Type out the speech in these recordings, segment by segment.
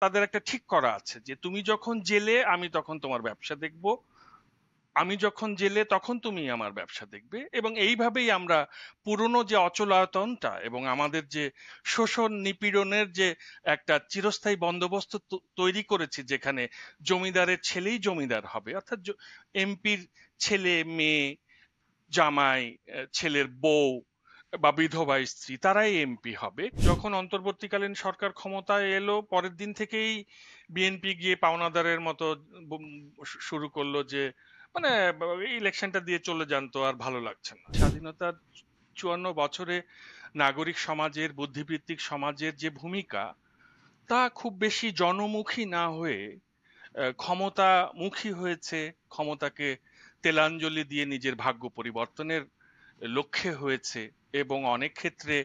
তাদের একটা ঠিক করা আছে যে তুমি যখন জেলে আমি তখন তোমার ব্যবসা দেখব, আমি যখন জেলে তখন তুমি আমার ব্যবসা দেখবে। এবং এইভাবেই আমরা পুরনো যে অচলায়তনটা এবং আমাদের যে শোষণ নিপীড়নের যে একটা চিরস্থায়ী বন্দোবস্ত তৈরি করেছি, যেখানে জমিদারের ছেলেই জমিদার হবে, অর্থাৎ এমপির ছেলে মেয়ে জামাই ছেলের বউ বা বিধবা স্ত্রী তারাই এমপি হবে। যখন অন্তর্বর্তীকালীন সরকার ক্ষমতায় এলো পরের দিন থেকেই বিএনপি গিয়ে পাওনাদারের মতো শুরু করলো যে মানে ইলেকশনটা দিয়ে চলে যান, তো আর ভালো লাগছে না। স্বাধীনতার 54 বছরে নাগরিক সমাজের বুদ্ধিবৃত্তিক সমাজের যে ভূমিকা, তা খুব বেশি জনমুখী না হয়ে ক্ষমতামুখী হয়েছে, ক্ষমতাকে তেলাঞ্জলি দিয়ে নিজের ভাগ্য পরিবর্তনের লক্ষ্যে হয়েছে, এবং অনেক ক্ষেত্রে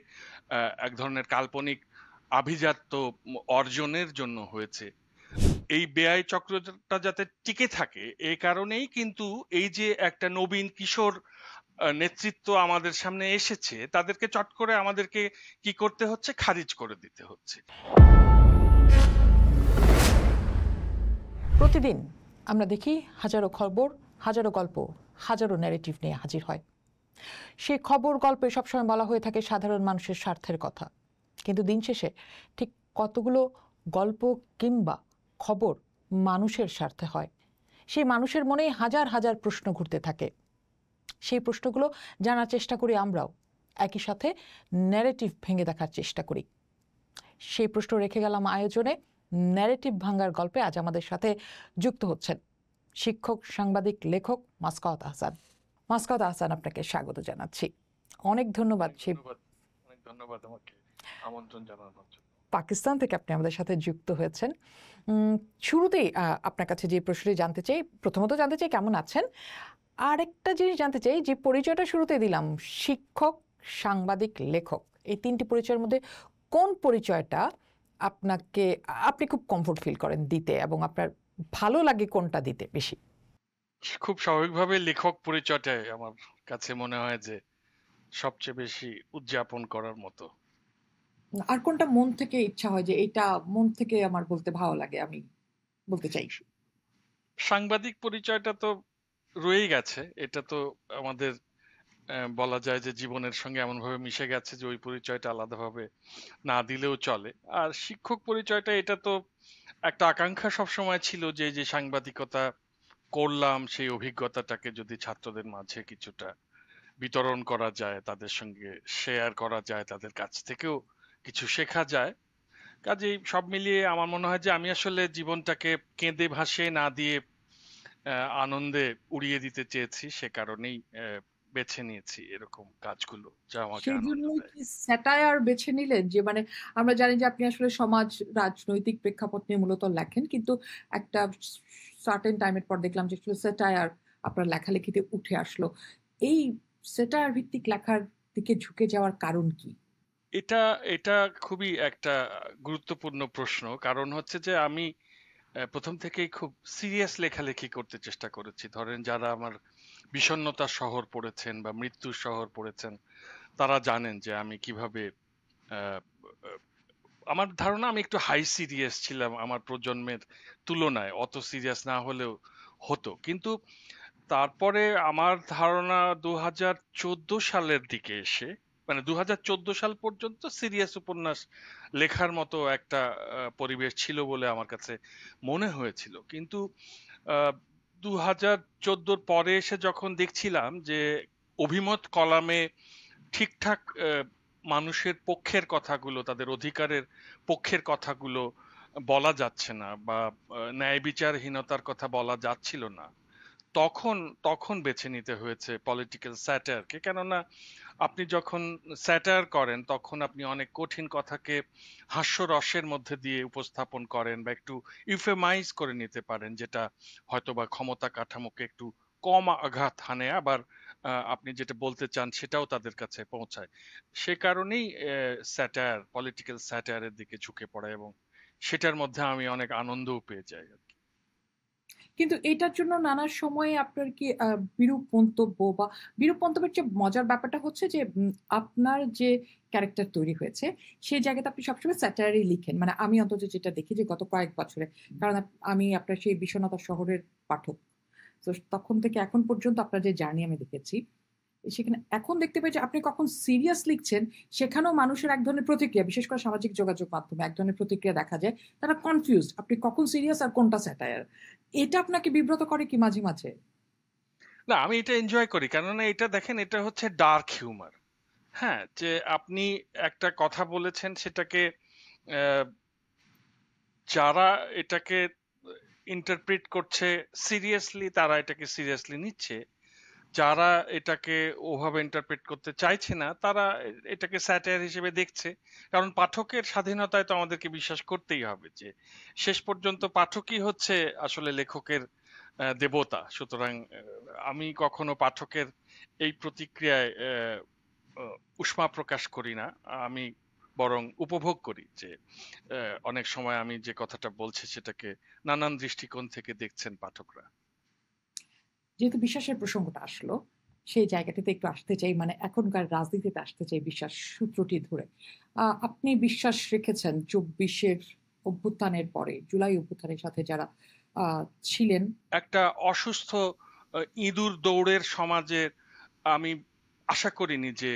এক ধরনের কাল্পনিক আভিজাত্য অর্জনের জন্য হয়েছে। এই বেয়াই চক্রটা যাতে টিকে থাকে, এই কারণেই কিন্তু এই যে একটা নবীন কিশোর নেতৃত্ব আমাদের সামনে এসেছে, তাদেরকে চট করে আমাদেরকে কি করতে হচ্ছে, খারিজ করে দিতে হচ্ছে। প্রতিদিন আমরা দেখি হাজারো খবর, হাজারো গল্প, হাজারো ন্যারেটিভ নিয়ে হাজির হয়। সেই খবর গল্পে সবসময় বলা হয়ে থাকে সাধারণ মানুষের স্বার্থের কথা, কিন্তু দিন শেষে ঠিক কতগুলো গল্প কিংবা খবর মানুষের স্বার্থে হয়, সেই মানুষের মনেই হাজার হাজার প্রশ্ন ঘুরতে থাকে। সেই প্রশ্নগুলো জানার চেষ্টা করি আমরাও, একই সাথে ন্যারেটিভ ভেঙে দেখার চেষ্টা করি। সেই প্রশ্ন রেখে গেলাম আয়োজনে। ন্যারেটিভ ভাঙ্গার গল্পে আজ আমাদের সাথে যুক্ত হচ্ছেন শিক্ষক, সাংবাদিক, লেখক মাসকাওয়াত আহসান। মাসকাওয়াত আহসান, আপনাকে স্বাগত জানাচ্ছি। অনেক ধন্যবাদ। অনেক ধন্যবাদ আমাকে আমন্ত্রণ জানানোর জন্য। পাকিস্তান থেকে আপনি আমাদের সাথে যুক্ত হয়েছেন। শুরুতেই আপনার কাছে যে প্রশ্নটি জানতে চাই, প্রথমত জানতে চাই কেমন আছেন, আরেকটা জিনিস জানতে চাই যে পরিচয়টা শুরুতে দিলাম, শিক্ষক, সাংবাদিক, লেখক, এই তিনটি পরিচয়ের মধ্যে কোন পরিচয়টা আপনাকে, আপনি খুব কমফোর্ট ফিল করেন দিতে, এবং আপনার ভালো লাগে কোনটা দিতে বেশি? খুব স্বাভাবিকভাবে লেখক পরিচয়টাই আমার কাছে মনে হয় যে সবচেয়ে বেশি উদযাপন করার মতো। আর কোনটা মন থেকে ইচ্ছা হয় যে এটা মন থেকে আমার বলতে ভালো লাগে, আমি বলতে চাই? সাংবাদিক পরিচয়টা তো রয়েই গেছে, এটা তো আমাদের বলা যায় যে জীবনের সঙ্গে এমনভাবে মিশে গেছে যে ওই পরিচয়টা আলাদাভাবে না দিলেও চলে। আর শিক্ষক পরিচয়টা, এটা তো একটা আকাঙ্ক্ষা সবসময় ছিল যে যে সাংবাদিকতা করলাম সেই অভিজ্ঞতাটাকে যদি ছাত্রদের মাঝে কিছুটা বিতরণ করা যায়, তাদের সঙ্গে শেয়ার করা যায়, তাদের কাছ থেকেও কিছু শেখা যায়। কাজেই সব মিলিয়ে আমার মনে হয় যে আমি আসলে জীবনটাকে কেঁদে ভাসিয়ে না দিয়ে আনন্দে উড়িয়ে দিতে চেয়েছি, সে কারণেই বেছে নিয়েছি এরকম কাজগুলো যা আমাকে সেই আনন্দ জন্যই দেয়। কি স্যাটায়ার বেছে নিলেন? যে মানে আমরা জানি যে আপনি আসলে সমাজ রাজনৈতিক প্রেক্ষাপট নিয়ে মূলত লেখেন, কিন্তু একটা সার্টেন টাইমের পর দেখলাম যে আসলে স্যাটায়ার আপনার লেখালেখিতে উঠে আসলো। এই স্যাটায়ার ভিত্তিক লেখার দিকে ঝুঁকে যাওয়ার কারণ কি? এটা এটা খুবই একটা গুরুত্বপূর্ণ প্রশ্ন। কারণ হচ্ছে যে আমি প্রথম থেকেই খুব সিরিয়াস লেখালেখি করতে চেষ্টা করেছি। ধরেন যারা আমার বিষণ্ণতার শহর পড়েছেন বা মৃত্যুর শহর পড়েছেন, তারা জানেন যে আমি কিভাবে আহ, আমার ধারণা আমি একটু হাই সিরিয়াস ছিলাম আমার প্রজন্মের তুলনায়, অত সিরিয়াস না হলেও হতো। কিন্তু তারপরে আমার ধারণা 2014 সালের দিকে এসে, মানে 2014 সাল পর্যন্ত সিরিয়াস উপন্যাস লেখার মতো একটা পরিবেশ ছিল বলে আমার কাছে মনে হয়েছিল। কিন্তু 2014-র পরে এসে যখন দেখছিলাম যে অভিমত কলামে ঠিকঠাক মানুষের পক্ষের কথাগুলো, তাদের অধিকারের পক্ষের কথাগুলো বলা যাচ্ছে না, বা ন্যায় বিচারহীনতার কথা বলা যাচ্ছিল না, তখন তখন বেছে নিতে হয়েছে পলিটিক্যাল স্যাটায়ারকে। কেননা আপনি যখন স্যাটায়ার করেন তখন আপনি অনেক কঠিন কথাকে হাস্যরসের মধ্যে দিয়ে উপস্থাপন করেন, বা একটু ইউফেমাইজ করে নিতে পারেন, যেটা হয়তোবা ক্ষমতা কাঠামোকে একটু কম আঘাত হানে, আবার আপনি যেটা বলতে চান সেটাও তাদের কাছে পৌঁছায়। সে কারণেই স্যাটায়ার, পলিটিক্যাল স্যাটায়ারের দিকে ঝুঁকে পড়া, এবং সেটার মধ্যে আমি অনেক আনন্দও পেয়ে যাই আর কি। কিন্তু এটার জন্য নানা সময়ে আপনার কি বিরূপ মন্তব্য বা বিরূপ মন্তব্যের যে মজার ব্যাপারটা হচ্ছে যে আপনার যে ক্যারেক্টার তৈরি হয়েছে সেই জায়গাতে আপনি সবসময় স্যাটায়ারই লিখেন, মানে আমি অন্তত যেটা দেখি যে গত কয়েক বছরে, কারণ আমি আপনার সেই বিষণ্ণতা শহরের পাঠক, তো তখন থেকে এখন পর্যন্ত আপনার যে জার্নি আমি দেখেছি সেখানে এখন দেখতে পাই যে আপনি কখন সিরিয়াস লিখছেন সেখানেও মানুষের এক ধরনের প্রতিক্রিয়া, বিশেষ করে সামাজিক যোগাযোগ মাধ্যমে এক ধরনের প্রতিক্রিয়া দেখা যায়, তারা কনফিউজড আপনি কখন সিরিয়াস আর কোনটা স্যাটায়ার। এটা আপনাকে বিব্রত করে কি মাঝে মাঝে? না, আমি এটা এনজয় করি, কেননা এটা দেখেন, এটা হচ্ছে ডার্ক হিউমার। হ্যাঁ, যে আপনি একটা কথা বলেছেন, সেটাকে আহ, যারা এটাকে ইন্টারপ্রিট করছে সিরিয়াসলি, তারা এটাকে সিরিয়াসলি নিচ্ছে। যারা এটাকে ওভাবে ইন্টারপ্রেট করতে চাইছে না, তারা এটাকে স্যাটায়ার হিসেবে দেখছে। কারণ পাঠকের স্বাধীনতায় তো আমাদেরকে বিশ্বাস করতেই হবে যে শেষ পর্যন্ত পাঠকই হচ্ছে আসলে লেখকের দেবতা। সুতরাং আমি কখনো পাঠকের এই প্রতিক্রিয়ায় উষ্মা প্রকাশ করি না। আমি বরং উপভোগ করি যে অনেক সময় আমি যে কথাটা বলছি সেটাকে নানান দৃষ্টিকোণ থেকে দেখছেন পাঠকরা। যেহেতু বিশ্বাসের প্রসঙ্গটা আসলো সেই জায়গাটিতে একটু আসতে চাই, মানে এখনকার রাজনীতিতে আসতে চাই বিশ্বাস সূত্রটি ধরে। আপনি বিশ্বাস রেখেছেন 24-এর অভ্যুত্থানের পরে, জুলাই অভ্যুত্থানের সাথে যারা ছিলেন। একটা অসুস্থ ইঁদুর দৌড়ের সমাজের আমি আশা করিনি যে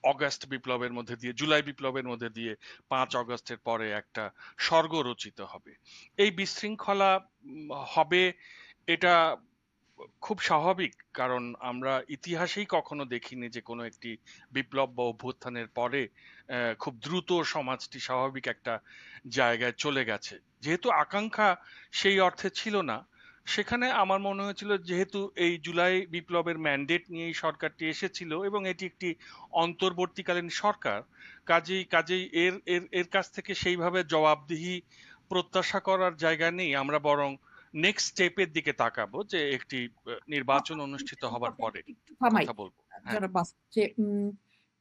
অগাস্ট বিপ্লবের মধ্যে দিয়ে, জুলাই বিপ্লবের মধ্যে দিয়ে 5 আগস্টের পরে একটা স্বর্গ রচিত হবে। এই বিশৃঙ্খলা হবে, এটা খুব স্বাভাবিক। কারণ আমরা ইতিহাসেই কখনো দেখিনি যে কোনো একটি বিপ্লব বা অভ্যুত্থানের পরে খুব দ্রুত সমাজটি স্বাভাবিক একটা জায়গায় চলে গেছে। যেহেতু আকাঙ্ক্ষা সেই অর্থে ছিল না, সেখানে আমার মনে হয়েছিল যেহেতু এই জুলাই বিপ্লবের ম্যান্ডেট নিয়েই সরকারটি এসেছিল এবং এটি একটি অন্তর্বর্তীকালীন সরকার, কাজেই কাজেই এর এর এর কাছ থেকে সেইভাবে জবাবদিহি প্রত্যাশা করার জায়গা নেই। আমরা বরং নেক্সট স্টেপের দিকে তাকাবো, যে একটি নির্বাচন অনুষ্ঠিত হবার পরে একটু থামাই কথা বলবো। হ্যাঁ, যারা যে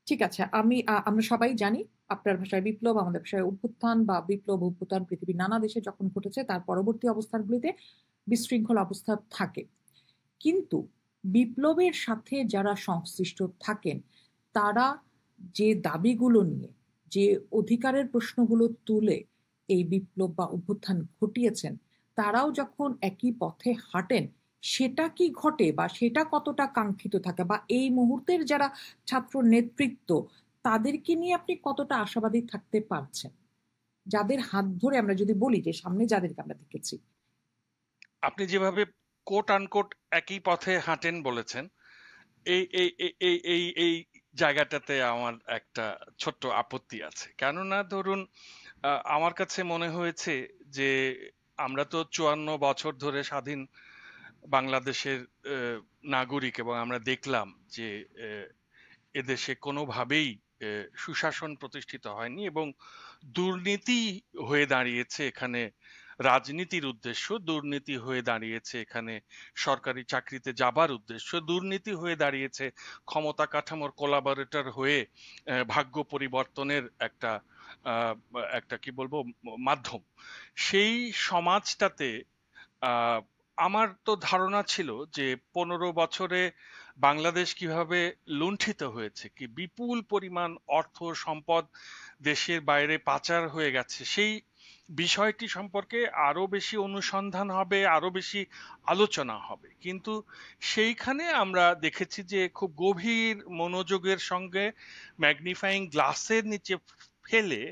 ঠিক আছে, আমরা সবাই জানি আপনার ভাষায় বিপ্লব, আমাদের ভাষায় অভ্যুত্থান বা বিপ্লব অভ্যুত্থান পৃথিবীর নানা দেশে যখন ঘটেছে তার পরবর্তী অবস্থানগুলিতে বিশৃঙ্খল অবস্থা থাকে। কিন্তু বিপ্লবের সাথে যারা সংশ্লিষ্ট থাকেন তারা যে দাবিগুলো নিয়ে, যে অধিকারের প্রশ্নগুলো তুলে এই বিপ্লব বা অভ্যুত্থান ঘটিয়েছেন, তারাও যখন একই পথে হাঁটেন সেটা কি ঘটে বা সেটা কতটা কাঙ্ক্ষিত থাকে, বা এই মুহূর্তের যারা ছাত্র নেতৃত্ব তাদেরকে নিয়ে আপনি কতটা আশাবাদী থাকতে পারছেন, যাদের হাত ধরে আমরা যদি বলি যে সামনে যাদেরকে আমরা দেখেছি? আপনি যেভাবে কোট আনকোট একই পথে হাঁটেন বলেছেন, এই এই এই এই এই এই জায়গাটাতে আমার একটা ছোট্ট আপত্তি আছে। কেননা ধরুন, আমার কাছে মনে হয়েছে যে আমরা তো 54 বছর ধরে স্বাধীন বাংলাদেশের নাগরিক, এবং আমরা দেখলাম যে এদেশে কোনোভাবেই সুশাসন প্রতিষ্ঠিত হয়নি, এবং দুর্নীতি হয়ে দাঁড়িয়েছে এখানে রাজনীতির উদ্দেশ্য, দুর্নীতি হয়ে দাঁড়িয়েছে এখানে সরকারি চাকরিতে যাবার উদ্দেশ্য, দুর্নীতি হয়ে দাঁড়িয়েছে ক্ষমতা কাঠামোর কোলাবরেটর হয়ে ভাগ্য পরিবর্তনের একটা একটা কি বলবো মাধ্যম। সেই সমাজটাতে আহ আমার তো ধারণা ছিল যে 15 বছরে বাংলাদেশ কিভাবে লুণ্ঠিত হয়েছে, কি বিপুল পরিমাণ অর্থ সম্পদ দেশের বাইরে পাচার হয়ে গেছে, সেই বিষয়টি সম্পর্কে আরো বেশি অনুসন্ধান হবে, আরো বেশি আলোচনা হবে। কিন্তু সেইখানে আমরা দেখেছি যে খুব গভীর মনোযোগের সঙ্গে ম্যাগনিফাইং গ্লাসের নিচে ফেলে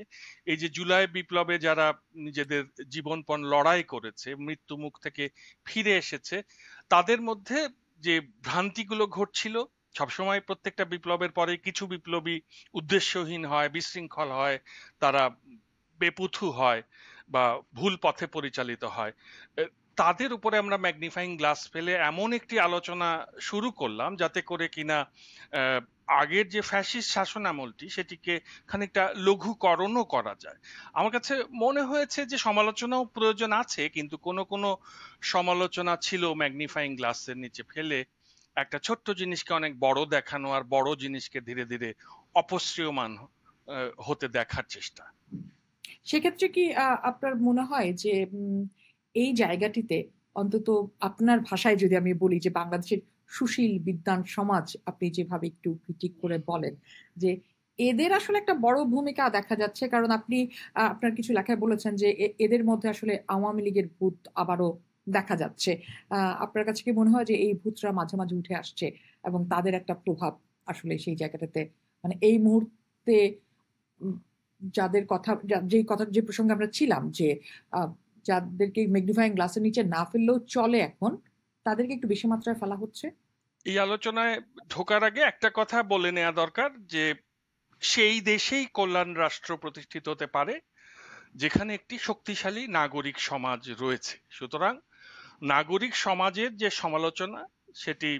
এই যে জুলাই বিপ্লবে যারা নিজেদের জীবনপণ লড়াই করেছে, মৃত্যু মুখ থেকে ফিরে এসেছে, তাদের মধ্যে যে ভ্রান্তিগুলো ঘটছিল, সবসময় প্রত্যেকটা বিপ্লবের পরে কিছু বিপ্লবী উদ্দেশ্যহীন হয়, বিশৃঙ্খল হয়, তারা বেপুথু হয় বা ভুল পথে পরিচালিত হয়। এ, তাদের উপরে আমরা ম্যাগনিফাইং গ্লাস ফেলে এমন একটি আলোচনা শুরু করলাম যাতে করে কিনা আহ, আগের যে ফ্যাসিস্ট শাসন আমলটি সেটিকে খানিকটা লঘুকরণও করা যায়। আমার কাছে মনে হয়েছে যে সমালোচনাও প্রয়োজন আছে, কিন্তু কোনো কোনো সমালোচনা ছিল ম্যাগনিফাইং গ্লাসের নিচে ফেলে একটা ছোট্ট জিনিসকে অনেক বড় দেখানো, আর বড় জিনিসকে ধীরে ধীরে অপশ্রিয়মান হতে দেখার চেষ্টা। সেক্ষেত্রে কি আপনার মনে হয় যে এই জায়গাটিতে অন্তত আপনার ভাষায় যদি আমি বলি যে বাংলাদেশের সুশীল বিদ্বান সমাজ আপনি যেভাবে একটু ক্রিটিক করে বলেন যে এদের আসলে একটা বড় ভূমিকা দেখা যাচ্ছে, কারণ আপনি আপনার কিছু লেখায় বলেছেন যে এদের মধ্যে আসলে আওয়ামী লীগের ভূত আবারও দেখা যাচ্ছে। আপনার কাছে কি মনে হয় যে এই ভূতরা মাঝে মাঝে উঠে আসছে এবং তাদের একটা প্রভাব আসলে সেই জায়গাটাতে, মানে এই মুহূর্তে উম, যাদের কথা যেই কথা যে প্রসঙ্গে আমরা ছিলাম যে আহ, যাদেরকে ম্যাগনিফাইং গ্লাসের নিচে না ফেললেও চলে এখন, তাদেরকে একটু বেশি মাত্রায় ফেলা হচ্ছে? এই আলোচনায় ঢোকার আগে একটা কথা বলে নেওয়া দরকার যে সেই দেশেই কল্যাণ রাষ্ট্র প্রতিষ্ঠিত হতে পারে যেখানে একটি শক্তিশালী নাগরিক সমাজ রয়েছে। সুতরাং নাগরিক সমাজের যে সমালোচনা, সেটি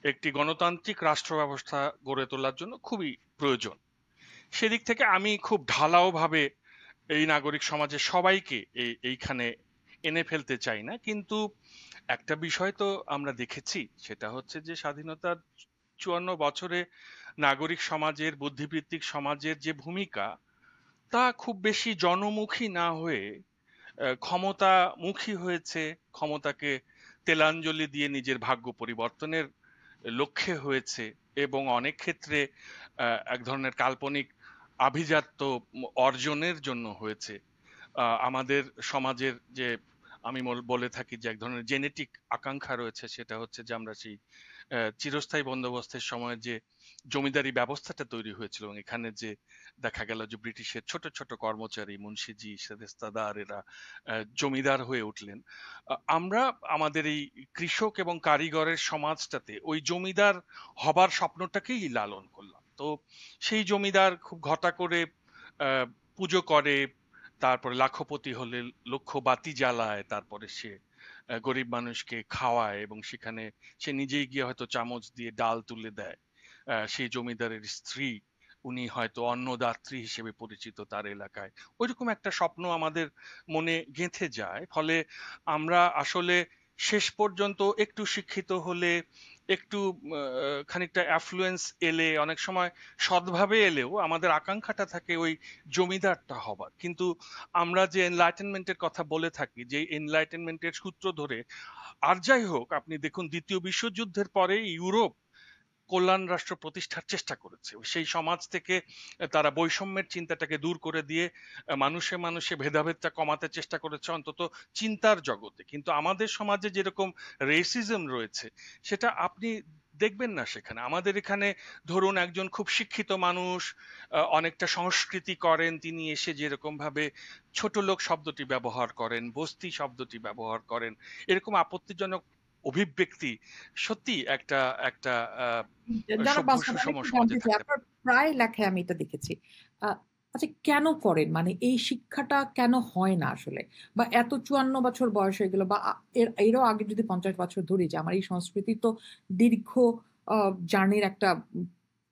একটি গণতান্ত্রিক রাষ্ট্র ব্যবস্থা গড়ে তোলার জন্য খুবই প্রয়োজন। সেদিক থেকে আমি খুব ঢালাওভাবে এই নাগরিক সমাজের সবাইকে এইখানে এনে ফেলতে চাই না, কিন্তু একটা বিষয় তো আমরা দেখেছি, সেটা হচ্ছে যে স্বাধীনতার ৫৪ বছরে নাগরিক সমাজের, বুদ্ধিবৃত্তিক সমাজের যে ভূমিকা, তা খুব বেশি জনমুখী না হয়ে ক্ষমতামুখী হয়েছে। ক্ষমতাকে তেলাঞ্জলি দিয়ে নিজের ভাগ্য পরিবর্তনের লক্ষ্যে হয়েছে, এবং অনেক ক্ষেত্রে এক ধরনের কাল্পনিক আভিজাত্য অর্জনের জন্য হয়েছে। আমাদের সমাজের যে, আমি বলে থাকি যে এক ধরনের জেনেটিক আকাঙ্ক্ষা রয়েছে, সেটা হচ্ছে যে আমরা সেই চিরস্থায়ী বন্দোবস্তের সময় যে জমিদারি ব্যবস্থাটা তৈরি হয়েছিল, এবং এখানে যে দেখা গেল যে ব্রিটিশের ছোট ছোট কর্মচারী, মুন্সিজি, সেরেস্তাদার, এরা জমিদার হয়ে উঠলেন। আমরা আমাদের এই কৃষক এবং কারিগরের সমাজটাতে ওই জমিদার হবার স্বপ্নটাকেই লালন করলাম। তো সেই জমিদার খুব ঘটা করে আহ, পুজো করে, তারপরে লাখপতি হলে লক্ষ বাতি জ্বালায়, তারপরে সে গরিব মানুষকে খাওয়ায়, এবং সেখানে সে নিজেই গিয়ে হয়তো চামচ দিয়ে ডাল তুলে দেয়। সেই জমিদারের স্ত্রী, উনি হয়তো অন্নদাত্রী হিসেবে পরিচিত তার এলাকায়। ওইরকম একটা স্বপ্ন আমাদের মনে গেঁথে যায়। ফলে আমরা আসলে শেষ পর্যন্ত একটু শিক্ষিত হলে, একটু খানিকটা অ্যাফ্লুয়েন্স এলে, অনেক সময় সৎভাবে এলেও আমাদের আকাঙ্ক্ষাটা থাকে ওই জমিদারটা হবার। কিন্তু আমরা যে এনলাইটেনমেন্টের কথা বলে থাকি, যে এনলাইটেনমেন্টের সূত্র ধরে, আর যাই হোক, আপনি দেখুন দ্বিতীয় বিশ্বযুদ্ধের পরে ইউরোপ কল্যাণ রাষ্ট্র প্রতিষ্ঠার চেষ্টা করেছে। সেই সমাজ থেকে তারা বৈষম্যের চিন্তাটাকে দূর করে দিয়ে মানুষে মানুষে ভেদাভেদটা কমাতে চেষ্টা করেছে, অন্তত চিন্তার জগতে। কিন্তু আমাদের সমাজে যেরকম রেসিজম রয়েছে, সেটা আপনি দেখবেন না সেখানে। আমাদের এখানে ধরুন একজন খুব শিক্ষিত মানুষ, অনেকটা সংস্কৃতি করেন, তিনি এসে যেরকম ভাবে ছোট লোক শব্দটি ব্যবহার করেন, বস্তি শব্দটি ব্যবহার করেন, এরকম আপত্তিজনক অভিব্যক্তি সত্যি একটা একটা আহ, জনাব সভ্য বাস্তব, আমি সুষম একটু সমাজে জানতে চাই, থাকতে আপনার পারে। প্রায় লেখায় আমি এটা দেখেছি। আচ্ছা, কেন করেন, মানে এই শিক্ষাটা কেন হয় না আসলে? বা এত ৫৪ বছর বয়স হয়ে গেল, বা এরও আগে যদি ৫০ বছর ধরি, যে আমার এই সংস্কৃতি তো দীর্ঘ জার্নির একটা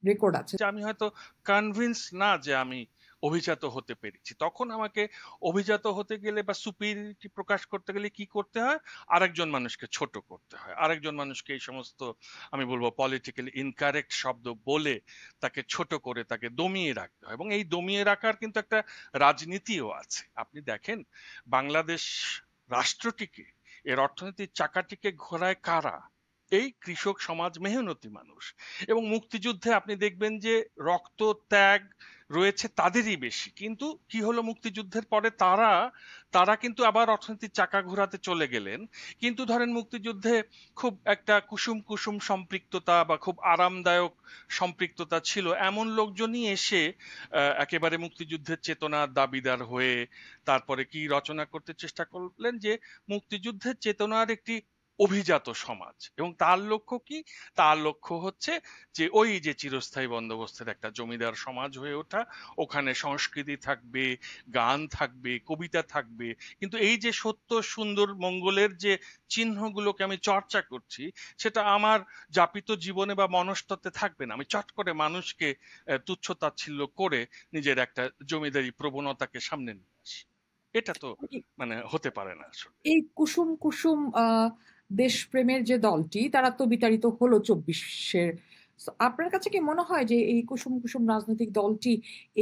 রেকর্ড আছে। যে আমি হয়তো কনভিন্স না যে আমি অভিজাত হতে পেরেছি। তখন আমাকে অভিজাত হতে গেলে বা সুপিরিয়রিটি প্রকাশ করতে গেলে কি করতে হয়? আরেকজন মানুষকে ছোট করতে হয়, আরেকজন মানুষকে এই সমস্ত, আমি বলবো পলিটিক্যালি ইনকারেক্ট শব্দ বলে তাকে ছোট করে তাকে দমিয়ে রাখতে হয়। এবং এই দমিয়ে রাখার কিন্তু একটা রাজনীতিও আছে। আপনি দেখেন, বাংলাদেশ রাষ্ট্রটিকে, এর অর্থনীতির চাকাটিকে ঘোরায় কারা? এই কৃষক সমাজ, মেহনতি মানুষ। এবং মুক্তিযুদ্ধে আপনি দেখবেন যে রক্ত ত্যাগ রয়েছে তাদেরই বেশি। কিন্তু কি হলো মুক্তিযুদ্ধের পরে? তারা তারা কিন্তু আবার অর্থনীতির চাকা ঘোরাতে চলে গেলেন। কিন্তু ধরেন মুক্তিযুদ্ধে খুব একটা কুসুম কুসুম সম্পৃক্ততা বা খুব আরামদায়ক সম্পৃক্ততা ছিল এমন লোকজনই এসে একেবারে মুক্তিযুদ্ধের চেতনার দাবিদার হয়ে তারপরে কি রচনা করতে চেষ্টা করলেন, যে মুক্তিযুদ্ধের চেতনার একটি অভিজাত সমাজ। এবং তার লক্ষ্য কি? তার লক্ষ্য হচ্ছে যে ওই যে চিরস্থায়ী বন্দোবস্তের একটা জমিদার সমাজ হয়ে ওঠা, ওখানে সংস্কৃতি থাকবে, গান থাকবে, কবিতা থাকবে, কিন্তু এই যে সত্য সুন্দর মঙ্গলের যে চিহ্নগুলোকে আমি চর্চা করছি, সেটা আমার যাপিত জীবনে বা মনস্তত্ত্বে থাকবে না। আমি চট করে মানুষকে তুচ্ছ তাচ্ছিল্য করে নিজের একটা জমিদারি প্রবণতাকে সামনে নিয়ে আসি। এটা তো মানে হতে পারে না আসলে। এই কুসুম কুসুম দেশপ্রেমের যে দলটি, তারা তো বিতাড়িত হলো ২৪-এর। So, আপনার কাছে কি মনে হয় যে এই কুসুম কুসুম রাজনৈতিক দলটি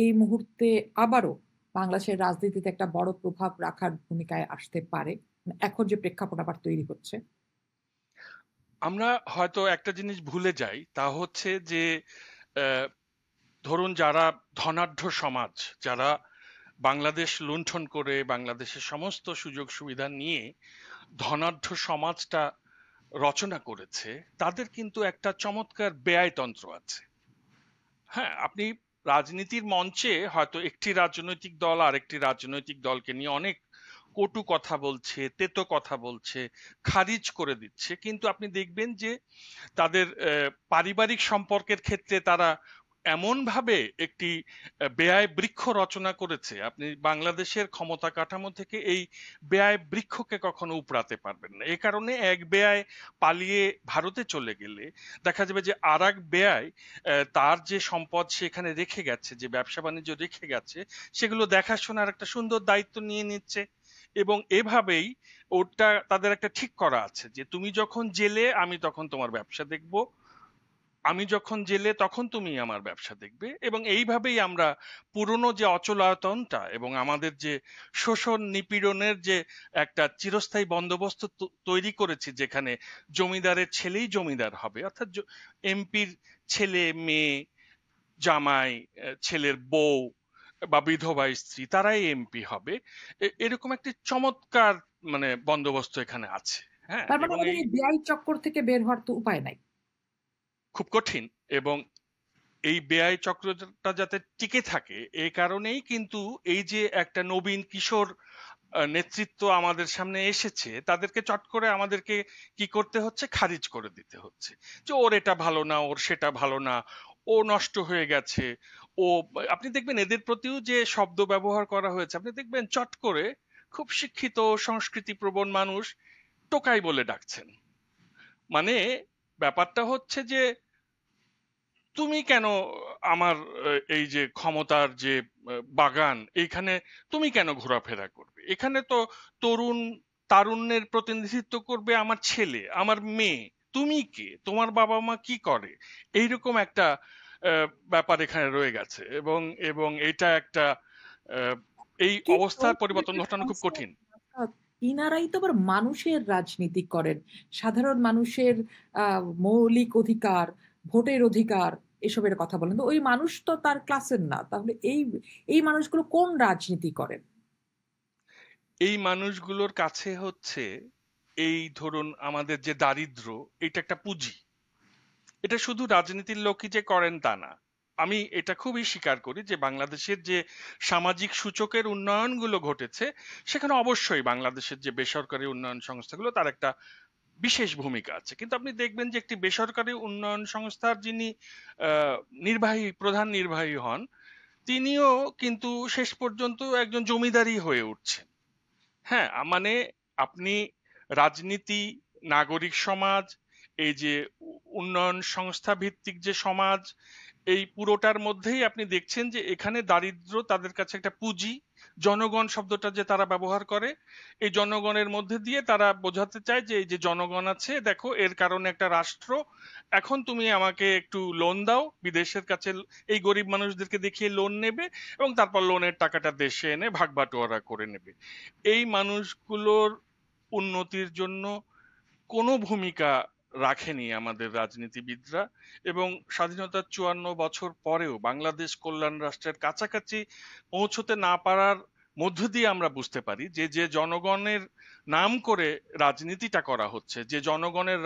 এই মুহূর্তে আবারও বাংলাদেশের রাজনীতিতে একটা বড় প্রভাব রাখার ভূমিকায় আসতে পারে? এখন যে প্রেক্ষাপট আবার তৈরি হচ্ছে? আমরা হয়তো একটা জিনিস ভুলে যাই, তা হচ্ছে যে আহ, ধরুন যারা ধনাঢ্য সমাজ, যারা বাংলাদেশ লুণ্ঠন করে বাংলাদেশের সমস্ত সুযোগ সুবিধা নিয়ে ধনাঢ্য সমাজটা রচনা করেছে, তাদের কিন্তু একটা চমৎকার ব্যয়তন্ত্র আছে। হ্যাঁ, আপনি রাজনীতির মঞ্চে হয়তো একটি রাজনৈতিক দল আরেকটি রাজনৈতিক দলকে নিয়ে অনেক কটু কথা বলছে, তেতো কথা বলছে, খারিজ করে দিচ্ছে, কিন্তু আপনি দেখবেন যে তাদের পারিবারিক সম্পর্কের ক্ষেত্রে তারা এমন ভাবে একটি ব্যয় বৃক্ষ রচনা করেছে, আপনি বাংলাদেশের ক্ষমতা কাঠামো থেকে এই ব্যয় বৃক্ষকে কখনো উপড়াতে পারবেন না। এ কারণে এক ব্যয় পালিয়ে ভারতে চলে গেলে দেখা যাবে যে আর এক ব্যয় তার যে সম্পদ সেখানে রেখে গেছে, যে ব্যবসা বাণিজ্য রেখে গেছে, সেগুলো দেখাশোনার একটা সুন্দর দায়িত্ব নিয়ে নিচ্ছে। এবং এভাবেই ওটা তাদের একটা ঠিক করা আছে যে তুমি যখন জেলে আমি তখন তোমার ব্যবসা দেখব, আমি যখন জেলে তখন তুমি আমার ব্যবসা দেখবে। এবং এইভাবেই আমরা পুরনো যে অচলায়তনটা এবং আমাদের যে শোষণ নিপীড়নের যে একটা চিরস্থায়ী বন্দোবস্ত তৈরি করেছি, যেখানে জমিদারের ছেলেই জমিদার হবে, অর্থাৎ এমপির ছেলে মেয়ে, জামাই, ছেলের বউ বা বিধবা স্ত্রী তারাই এমপি হবে, এরকম একটি চমৎকার মানে বন্দোবস্ত এখানে আছে। হ্যাঁ, তার মানে এবং আমাদের এই এই ব্যয় চক্কর থেকে বের হওয়ার তো উপায় নাই। খুব কঠিন। এবং এই ব্যয় চক্রটা যাতে টিকে থাকে, এই কারণেই কিন্তু এই যে একটা নবীন কিশোর নেতৃত্ব আমাদের সামনে এসেছে, তাদেরকে চট করে আমাদেরকে কি করতে হচ্ছে, খারিজ করে দিতে হচ্ছে যে ওর এটা ভালো না, ওর সেটা ভালো না, ও নষ্ট হয়ে গেছে। ও, আপনি দেখবেন এদের প্রতিও যে শব্দ ব্যবহার করা হয়েছে, আপনি দেখবেন চট করে খুব শিক্ষিত সংস্কৃতি প্রবণ মানুষ টোকাই বলে ডাকছেন। মানে ব্যাপারটা হচ্ছে যে তুমি কেন আমার এই যে ক্ষমতার যে বাগান, এইখানে তুমি কেন ঘোরাফেরা করবে? এখানে তো তরুণ তারুণ্যের প্রতিনিধিত্ব করবে আমার ছেলে, আমার মেয়ে। তুমি কে? তোমার বাবা মা কি করে? এইরকম একটা ব্যাপার এখানে রয়ে গেছে। এবং এবং এটা একটা আহ, এই কিন্তু অবস্থার কোনো পরিবর্তন একটা ঘটানো খুব সংস্থা, কঠিন। ইনারাই তো আবার মানুষের রাজনীতি করেন, সাধারণ মানুষের মৌলিক অধিকার, ভোটের অধিকার, এসবের কথা বলেন। তো ওই মানুষ তো তার ক্লাসের না, তাহলে এই এই মানুষগুলো কোন রাজনীতি করেন? এই মানুষগুলোর কাছে হচ্ছে, এই ধরুন আমাদের যে দারিদ্র্য, এটা একটা পুঁজি। এটা শুধু রাজনীতির লোকই যে করেন তা না। আমি এটা খুবই স্বীকার করি যে বাংলাদেশের যে সামাজিক সূচকের উন্নয়নগুলো ঘটেছে, সেখানে অবশ্যই বাংলাদেশের যে বেসরকারি উন্নয়ন সংস্থাগুলো তার একটা বিশেষ ভূমিকা আছে। কিন্তু আপনি দেখবেন যে একটি বেসরকারি উন্নয়ন সংস্থার যিনি আহ, প্রধান নির্বাহী হন, তিনিও কিন্তু শেষ পর্যন্ত একজন জমিদারই হয়ে উঠছেন। হ্যাঁ, মানে আপনি রাজনীতি, নাগরিক সমাজ, এই যে উন্নয়ন সংস্থা ভিত্তিক যে সমাজ, এই পুরোটার মধ্যেই আপনি দেখছেন যে এখানে দারিদ্র্য তাদের কাছে একটা পুঁজি। জনগণ শব্দটা যে তারা ব্যবহার করে, এই জনগণের মধ্যে দিয়ে তারা বোঝাতে চায় যে এই যে জনগণ আছে, দেখো এর কারণে একটা রাষ্ট্র, এখন তুমি আমাকে একটু লোন দাও, বিদেশের কাছে এই গরিব মানুষদেরকে দেখিয়ে লোন নেবে এবং তারপর লোনের টাকাটা দেশে এনে ভাগ বাটোয়ারা করে নেবে। এই মানুষগুলোর উন্নতির জন্য কোনো ভূমিকা রাখেনি আমাদের রাজনীতিবিদরা। এবং স্বাধীনতার ৫৪ বছর পরেও বাংলাদেশ কল্যাণ রাষ্ট্রের কাছাকাছি পৌঁছতে না পারার মধ্য দিয়ে আমরা বুঝতে পারি যে যে জনগণের নাম করে রাজনীতিটা করা হচ্ছে, যে জনগণের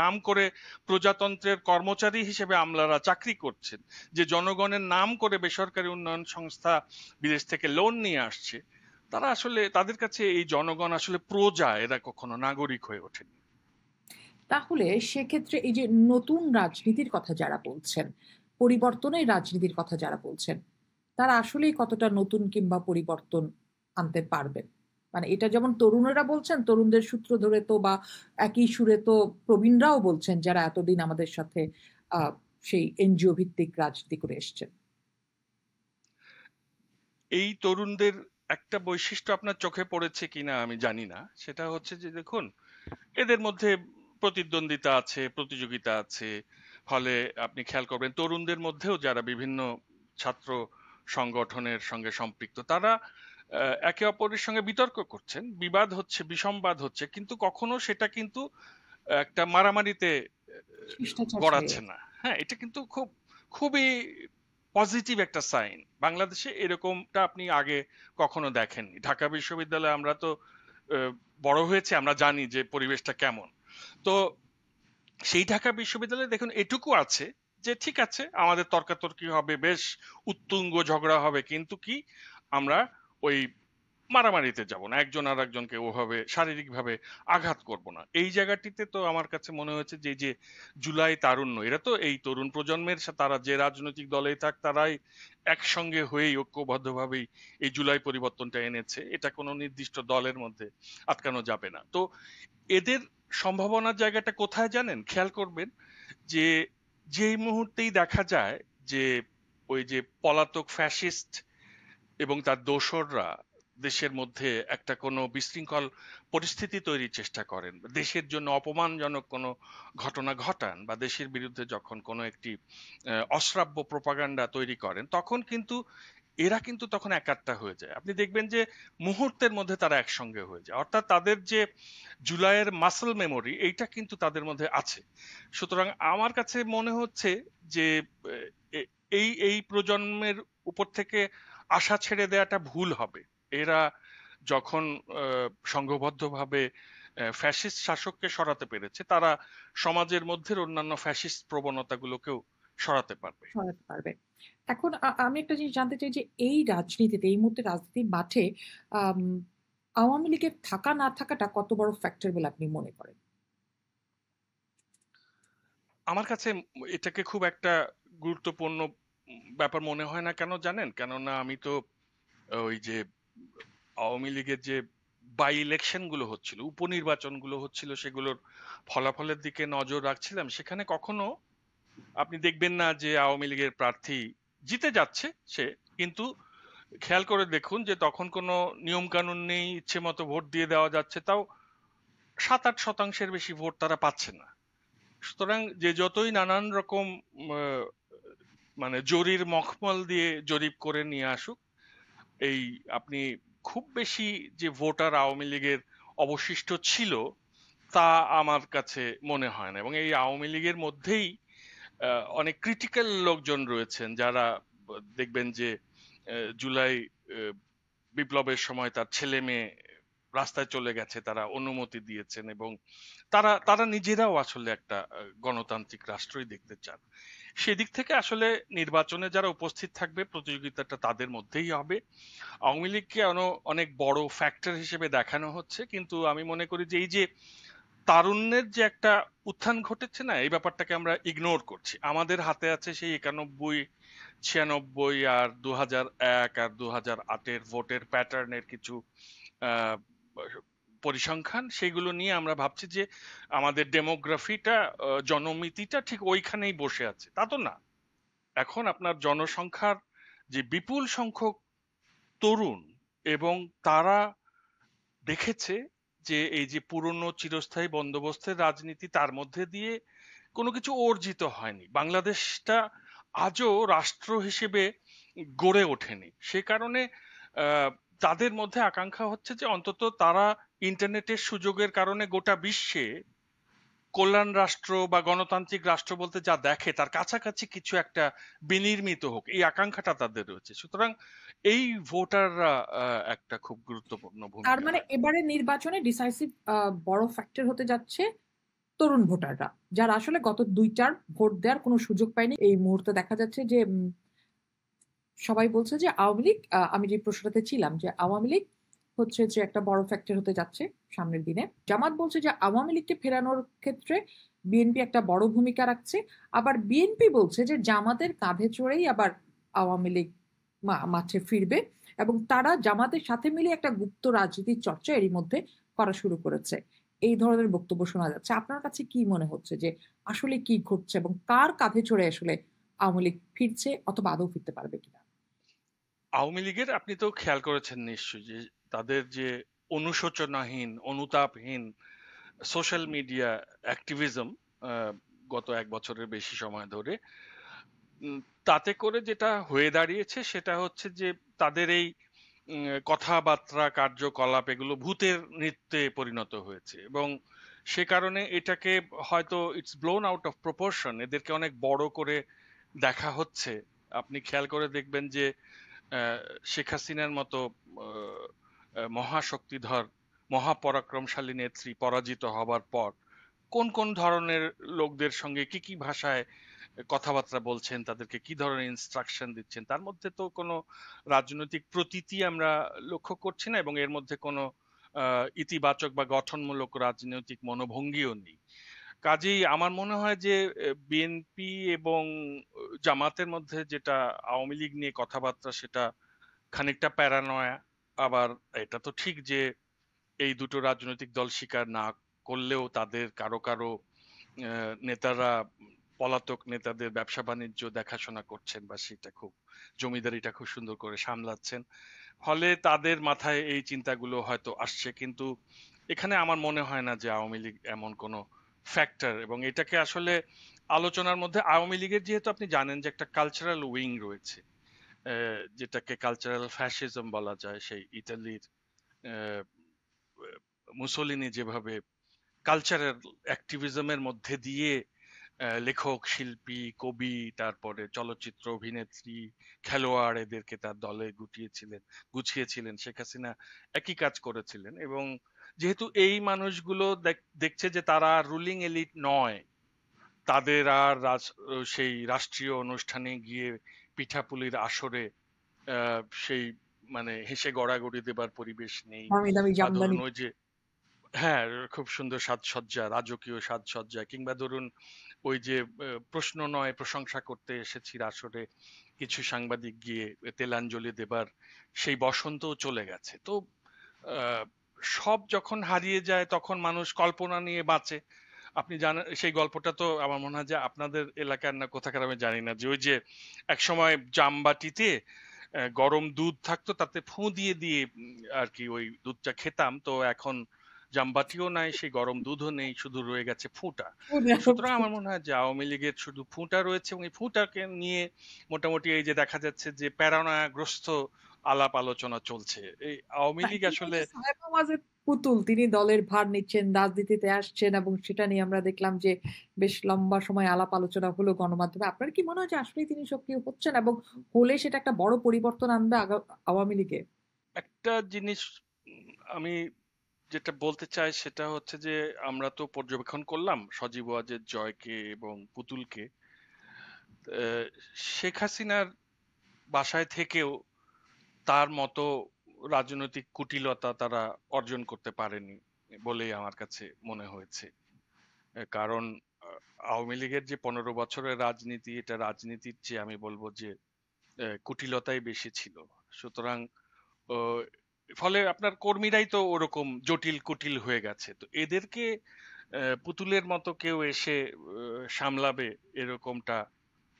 নাম করে প্রজাতন্ত্রের কর্মচারী হিসেবে আমলারা চাকরি করছেন, যে জনগণের নাম করে বেসরকারি উন্নয়ন সংস্থা বিদেশ থেকে লোন নিয়ে আসছে, তারা আসলে, তাদের কাছে এই জনগণ আসলে প্রজা, এরা কখনো নাগরিক হয়ে ওঠেনি। তাহলে সেক্ষেত্রে এই যে নতুন রাজনীতির কথা যারা বলছেন, পরিবর্তনের রাজনীতির কথা যারা বলছেন, তারা আসলেই কতটা নতুন কিংবা পরিবর্তন আনতে পারবেন? মানে এটা যেমন তরুণেরা বলছেন, তরুণদের সূত্র ধরে তো বা একই সুরে তো প্রবীণরাও বলছেন, যারা এতদিন আমাদের সাথে আহ সেই এনজিও ভিত্তিক রাজনীতি করে এসছেন। এই তরুণদের একটা বৈশিষ্ট্য আপনার চোখে পড়েছে কিনা আমি জানি না, সেটা হচ্ছে যে দেখুন, এদের মধ্যে প্রতিদ্বন্দ্বিতা আছে, প্রতিযোগিতা আছে। ফলে আপনি খেয়াল করবেন তরুণদের মধ্যেও যারা বিভিন্ন ছাত্র সংগঠনের সঙ্গে সম্পৃক্ত, তারা একে অপরের সঙ্গে বিতর্ক করছেন, বিবাদ হচ্ছে, বিসংবাদ হচ্ছে, কিন্তু কখনো সেটা কিন্তু একটা মারামারিতে শিষ্টাচার ছড়িয়ে গড়াচ্ছে গেছে। না। হ্যাঁ, এটা কিন্তু খুবই পজিটিভ একটা সাইন। বাংলাদেশে এরকমটা আপনি আগে কখনো দেখেননি। ঢাকা বিশ্ববিদ্যালয়ে আমরা তো আহ, বড় হয়েছে, আমরা জানি যে পরিবেশটা কেমন। তো সেই ঢাকা বিশ্ববিদ্যালয়ে দেখুন এটুকু আছে যে ঠিক আছে, আমাদের তর্কাতর্কি হবে, বেশ উত্তুঙ্গ ঝগড়া হবে, কিন্তু কি আমরা ওই মারামারিতে যাব না, একজন আর একজনকে ওভাবে শারীরিকভাবে আঘাত করব না। এই জায়গাটিতে তো আমার কাছে মনে হয়েছে যে এই যে জুলাই তারুণ্য, এরা তো এই তরুণ প্রজন্মের তারা যে রাজনৈতিক দলেই থাক, তারাই একসঙ্গে হয়েই ঐক্যবদ্ধভাবেই এই জুলাই পরিবর্তনটা এনেছে। এটা কোনো নির্দিষ্ট দলের মধ্যে আটকানো যাবে না। তো এদের সম্ভাবনার জায়গাটা কোথায় জানেন, খেয়াল করবেন যে যেই মুহূর্তেই দেখা যায় যে ওই যে পলাতক ফ্যাসিস্ট এবং তার দোসররা দেশের মধ্যে একটা কোনো বিশৃঙ্খল পরিস্থিতি তৈরির চেষ্টা করেন, দেশের জন্য অপমানজনক কোনো ঘটনা ঘটান, বা দেশের বিরুদ্ধে যখন কোনো একটি অশ্রাব্য প্রপাগান্ডা তৈরি করেন, তখন কিন্তু এরা কিন্তু তখন একাট্টা হয়ে যায়। আপনি দেখবেন যে মুহূর্তের মধ্যে তারা একসঙ্গে হয়ে যায়, অর্থাৎ তাদের যে জুলাইয়ের মাসল মেমোরি এইটা কিন্তু তাদের মধ্যে আছে। সুতরাং আমার কাছে মনে হচ্ছে যে এই এই প্রজন্মের উপর থেকে আশা ছেড়ে দেওয়াটা ভুল হবে। এরা যখন সংঘবদ্ধভাবে ফ্যাসিস্ট শাসককে সরাতে পেরেছে, তারা সমাজের মধ্যে অন্যান্য ফ্যাসিস্ট প্রবণতাগুলোকেও সরাতে পারবে। সরাতে পারবে। এখন আমি একটা জিনিস জানতে চাই যে এই রাজনীতিতে, এই মুহূর্তে রাজনীতির মাঠে আম আওয়ামী লীগের থাকা না থাকাটা কত বড় ফ্যাক্টর বলে আপনি মনে করেন? আমার কাছে এটাকে খুব একটা গুরুত্বপূর্ণ ব্যাপার মনে হয় না। কেন জানেন? কেননা আমি তো ওই যে আওয়ামী লীগের যে বাই ইলেকশন গুলো হচ্ছিল, উপনির্বাচন গুলো হচ্ছিল, সেগুলোর ফলাফলের দিকে নজর রাখছিলাম। সেখানে কখনো আপনি দেখবেন না যে আওয়ামী লীগের প্রার্থী জিতে যাচ্ছে সে, কিন্তু খেয়াল করে দেখুন যে তখন কোনো নিয়ম কানুন নেই, ইচ্ছে মতো ভোট দিয়ে দেওয়া যাচ্ছে, তাও 7-8 শতাংশের বেশি ভোট তারা পাচ্ছে না। সুতরাং যে যতই নানান রকম আহ, মানে জরির মখমল দিয়ে জরিপ করে নিয়ে আসুক, এই আপনি খুব বেশি যে ভোটার আওয়ামী লীগের অবশিষ্ট ছিল তা আমার কাছে মনে হয় না। এবং এই আওয়ামী লীগের মধ্যেই অনেক ক্রিটিক্যাল লোকজন রয়েছেন, যারা দেখবেন যে জুলাই আহ, বিপ্লবের সময় তার ছেলে মেয়ে রাস্তায় চলে গেছে, তারা অনুমতি দিয়েছেন, এবং তারা তারা নিজেরাও আসলে একটা গণতান্ত্রিক রাষ্ট্রই দেখতে চান। সেদিক থেকে আসলে নির্বাচনে যারা উপস্থিত থাকবে, প্রতিযোগিতাটা তাদের মধ্যেই হবে। আওয়ামী লীগকে অনেক বড় ফ্যাক্টর হিসেবে দেখানো হচ্ছে, কিন্তু আমি মনে করি যে এই যে তারুণ্যের যে একটা উত্থান ঘটেছে না, এই ব্যাপারটাকে আমরা ইগনোর করছি। আমাদের হাতে আছে সেই 91, 96 আর 2001 আর 2008-এর ভোটের প্যাটার্নের কিছু আহ, পরিসংখ্যান, সেগুলো নিয়ে আমরা ভাবছি যে আমাদের ডেমোগ্রাফিটা, জনমিতিটা ঠিক ওইখানেই বসে আছে। তা তো না। এখন আপনার জনসংখ্যার যে বিপুল সংখ্যক তরুণ, এবং তারা দেখেছে যে এই যে পুরনো চিরস্থায়ী বন্দোবস্তের রাজনীতি, তার মধ্যে দিয়ে কোনো কিছু অর্জিত হয়নি, বাংলাদেশটা আজও রাষ্ট্র হিসেবে গড়ে ওঠেনি। সে কারণে আহ, তাদের মধ্যে আকাঙ্ক্ষা হচ্ছে যে অন্তত তারা ইন্টারনেটের সুযোগের কারণে গোটা বিশ্বে কল্যাণ রাষ্ট্র বা গণতান্ত্রিক রাষ্ট্র বলতে যা দেখে তার কাছাকাছি কিছু একটা বিনির্মিত হোক, এই আকাঙ্ক্ষাটা তাদের রয়েছে। সুতরাং এই ভোটাররা একটা খুব গুরুত্বপূর্ণ তার ভূমিকা মানে রাখবে। এবারে নির্বাচনে ডিসাইসিভ বড় ফ্যাক্টর হতে যাচ্ছে তরুণ ভোটাররা, যারা আসলে গত 2 টার ভোট দেওয়ার কোনো সুযোগ পায়নি। এই মুহূর্তে দেখা যাচ্ছে যে সবাই বলছে যে আওয়ামী লীগ, আমি যে প্রশ্নটাতে ছিলাম, যে আওয়ামী লীগ হচ্ছে যে একটা বড় ফ্যাক্টর হতে যাচ্ছে সামনের দিনে। জামাত বলছে যে আওয়ামী লীগকে ফেরানোর ক্ষেত্রে বিএনপি একটা বড় ভূমিকা রাখছে। আবার বিএনপি বলছে যে জামাতের কাঁধে চড়েই আবার আওয়ামী লীগ মাঠে ফিরবে, এবং তারা জামাতের সাথে মিলে একটা গুপ্ত রাজনীতির চর্চা এরই মধ্যে করা শুরু করেছে। এই ধরনের বক্তব্য শোনা যাচ্ছে। আপনার কাছে কি মনে হচ্ছে যে আসলে কি ঘটছে, এবং কার কাঁধে চড়ে আসলে আওয়ামী লীগ ফিরছে, অথবা আদৌ ফিরতে পারবে কিনা? আওয়ামী লীগের আপনি তো খেয়াল করেছেন নিশ্চয়ই যে তাদের যে অনুশোচনাহীন, অনুতাপহীন সোশ্যাল মিডিয়া অ্যাক্টিভিজম গত 1 বছরের বেশি সময় ধরে, উম, তাতে করে যেটা হয়ে দাঁড়িয়েছে সেটা হচ্ছে যে তাদের এই কথাবার্তা কার্যকলাপ এগুলো ভূতের নৃত্যে পরিণত হয়েছে এবং সে কারণে এটাকে হয়তো it's blown out of proportion, এদেরকে অনেক বড় করে দেখা হচ্ছে। আপনি খেয়াল করে দেখবেন যে আহ, শেখ হাসিনার মতো মহাশক্তিধর মহাপরাক্রমশালী নেত্রী পরাজিত হবার পর কোন কোন ধরনের লোকদের সঙ্গে কি কি ভাষায় কথাবার্তা বলছেন, তাদেরকে কি ধরনের ইনস্ট্রাকশন দিচ্ছেন, তার মধ্যে তো কোনো রাজনৈতিক প্রতীতি আমরা লক্ষ্য করছি না এবং এর মধ্যে কোনো ইতিবাচক বা গঠনমূলক রাজনৈতিক মনোভঙ্গিও নেই। কাজেই আমার মনে হয় যে বিএনপি এবং জামাতের মধ্যে যেটা আওয়ামী লীগ নিয়ে কথাবার্তা সেটা খানিকটা প্যারানয়া। আবার এটা তো ঠিক যে এই দুটো রাজনৈতিক দল স্বীকার না করলেও তাদের কারো কারো নেতারা পলাতক নেতাদের ব্যবসা বাণিজ্য দেখাশোনা করছেন বা সেটা খুব জমিদারিটা খুব সুন্দর করে সামলাচ্ছেন, ফলে তাদের মাথায় এই চিন্তাগুলো হয়তো আসছে। কিন্তু এখানে আমার মনে হয় না যে আওয়ামী লীগ এমন কোনো ফ্যাক্টর, এবং এটাকে আসলে আলোচনার মধ্যে আওয়ামী লীগের যেহেতু আপনি জানেন যে একটা কালচারাল উইং রয়েছে, যেটাকে কালচারাল ফ্যাসিজম বলা যায়, সেই ইতালির আহ, মুসোলিনি যেভাবে কালচারাল অ্যাক্টিভিজমের মধ্যে দিয়ে লেখক শিল্পী কবি তারপরে চলচ্চিত্র অভিনেত্রী খেলোয়াড় এদেরকে তার দলে গুছিয়েছিলেন, শেখ হাসিনা একই কাজ করেছিলেন। এবং যেহেতু এই মানুষগুলো দেখছে যে তারা রুলিং এলিট নয়, তাদের আর সেই রাষ্ট্রীয় অনুষ্ঠানে গিয়ে পিঠাপুলির আসরে সেই মানে হেসে গড়াগড়ি দেবার পরিবেশ নেই, দামি দামি বা জামদানি। ধরুন ওই যে হ্যাঁ খুব সুন্দর সাজসজ্জা, রাজকীয় সাজসজ্জা, কিংবা ধরুন ওই যে প্রশ্ন নয় প্রশংসা করতে এসেছি আসরে কিছু সাংবাদিক গিয়ে তেলাঞ্জলি দেবার সেই বসন্তও চলে গেছে। তো আহ, সব যখন হারিয়ে যায় তখন মানুষ কল্পনা নিয়ে বাঁচে। আপনি জানেন সেই গল্পটা তো আমার মনে হয় যে আপনাদের এলাকার না কোথাকার আমি জানি না, যে ওই যে একসময় জামবাটিতে গরম দুধ থাকতো, তাতে ফু দিয়ে দিয়ে আর কি ওই দুধটা খেতাম। তো এখন জামবাটিও নাই, সেই গরম দুধও নেই, শুধু রয়ে গেছে ফুটা। সুতরাং আমার মনে হয় যে আওয়ামী লীগের শুধু ফুটা রয়েছে এবং এই ফুটাকে নিয়ে মোটামুটি এই যে দেখা যাচ্ছে যে প্যারানয়াগ্রস্ত আলাপ আলোচনা চলছে। এই আওয়ামী না, লীগ তিনি আসলে হচ্ছে সাহেব ওয়াজেদ পুতুল, তিনি দলের ভার নিচ্ছেন, রাজনীতিতে আসছেন, এবং সেটা নিয়ে আমরা দেখলাম যে বেশ লম্বা সময় আলাপ আলোচনা হলো গণমাধ্যমে। আপনার কি মনে হয় যে আসলে তিনি সক্রিয় হচ্ছেন, এবং হলে সেটা একটা বড় পরিবর্তন আনবে আওয়ামী লীগে? একটা জিনিস আমি যেটা বলতে চাই সেটা হচ্ছে যে আমরা তো পর্যবেক্ষণ করলাম সজীব ওয়াজেদ জয়কে এবং পুতুলকে। আহ, শেখ হাসিনার বাসায় থেকেও তার মতো রাজনৈতিক কুটিলতা তারা অর্জন করতে পারেনি বলেই আমার কাছে মনে হয়েছে। কারণ আওয়ামী লীগের যে 15 বছরের রাজনীতি, এটা রাজনীতির চেয়ে আমি বলবো যে কুটিলতাই বেশি ছিল। সুতরাং আহ, ফলে আপনার কর্মীরাই তো ওরকম জটিল কুটিল হয়ে গেছে, তো এদেরকে পুতুলের মতো কেউ এসে সামলাবে এরকমটা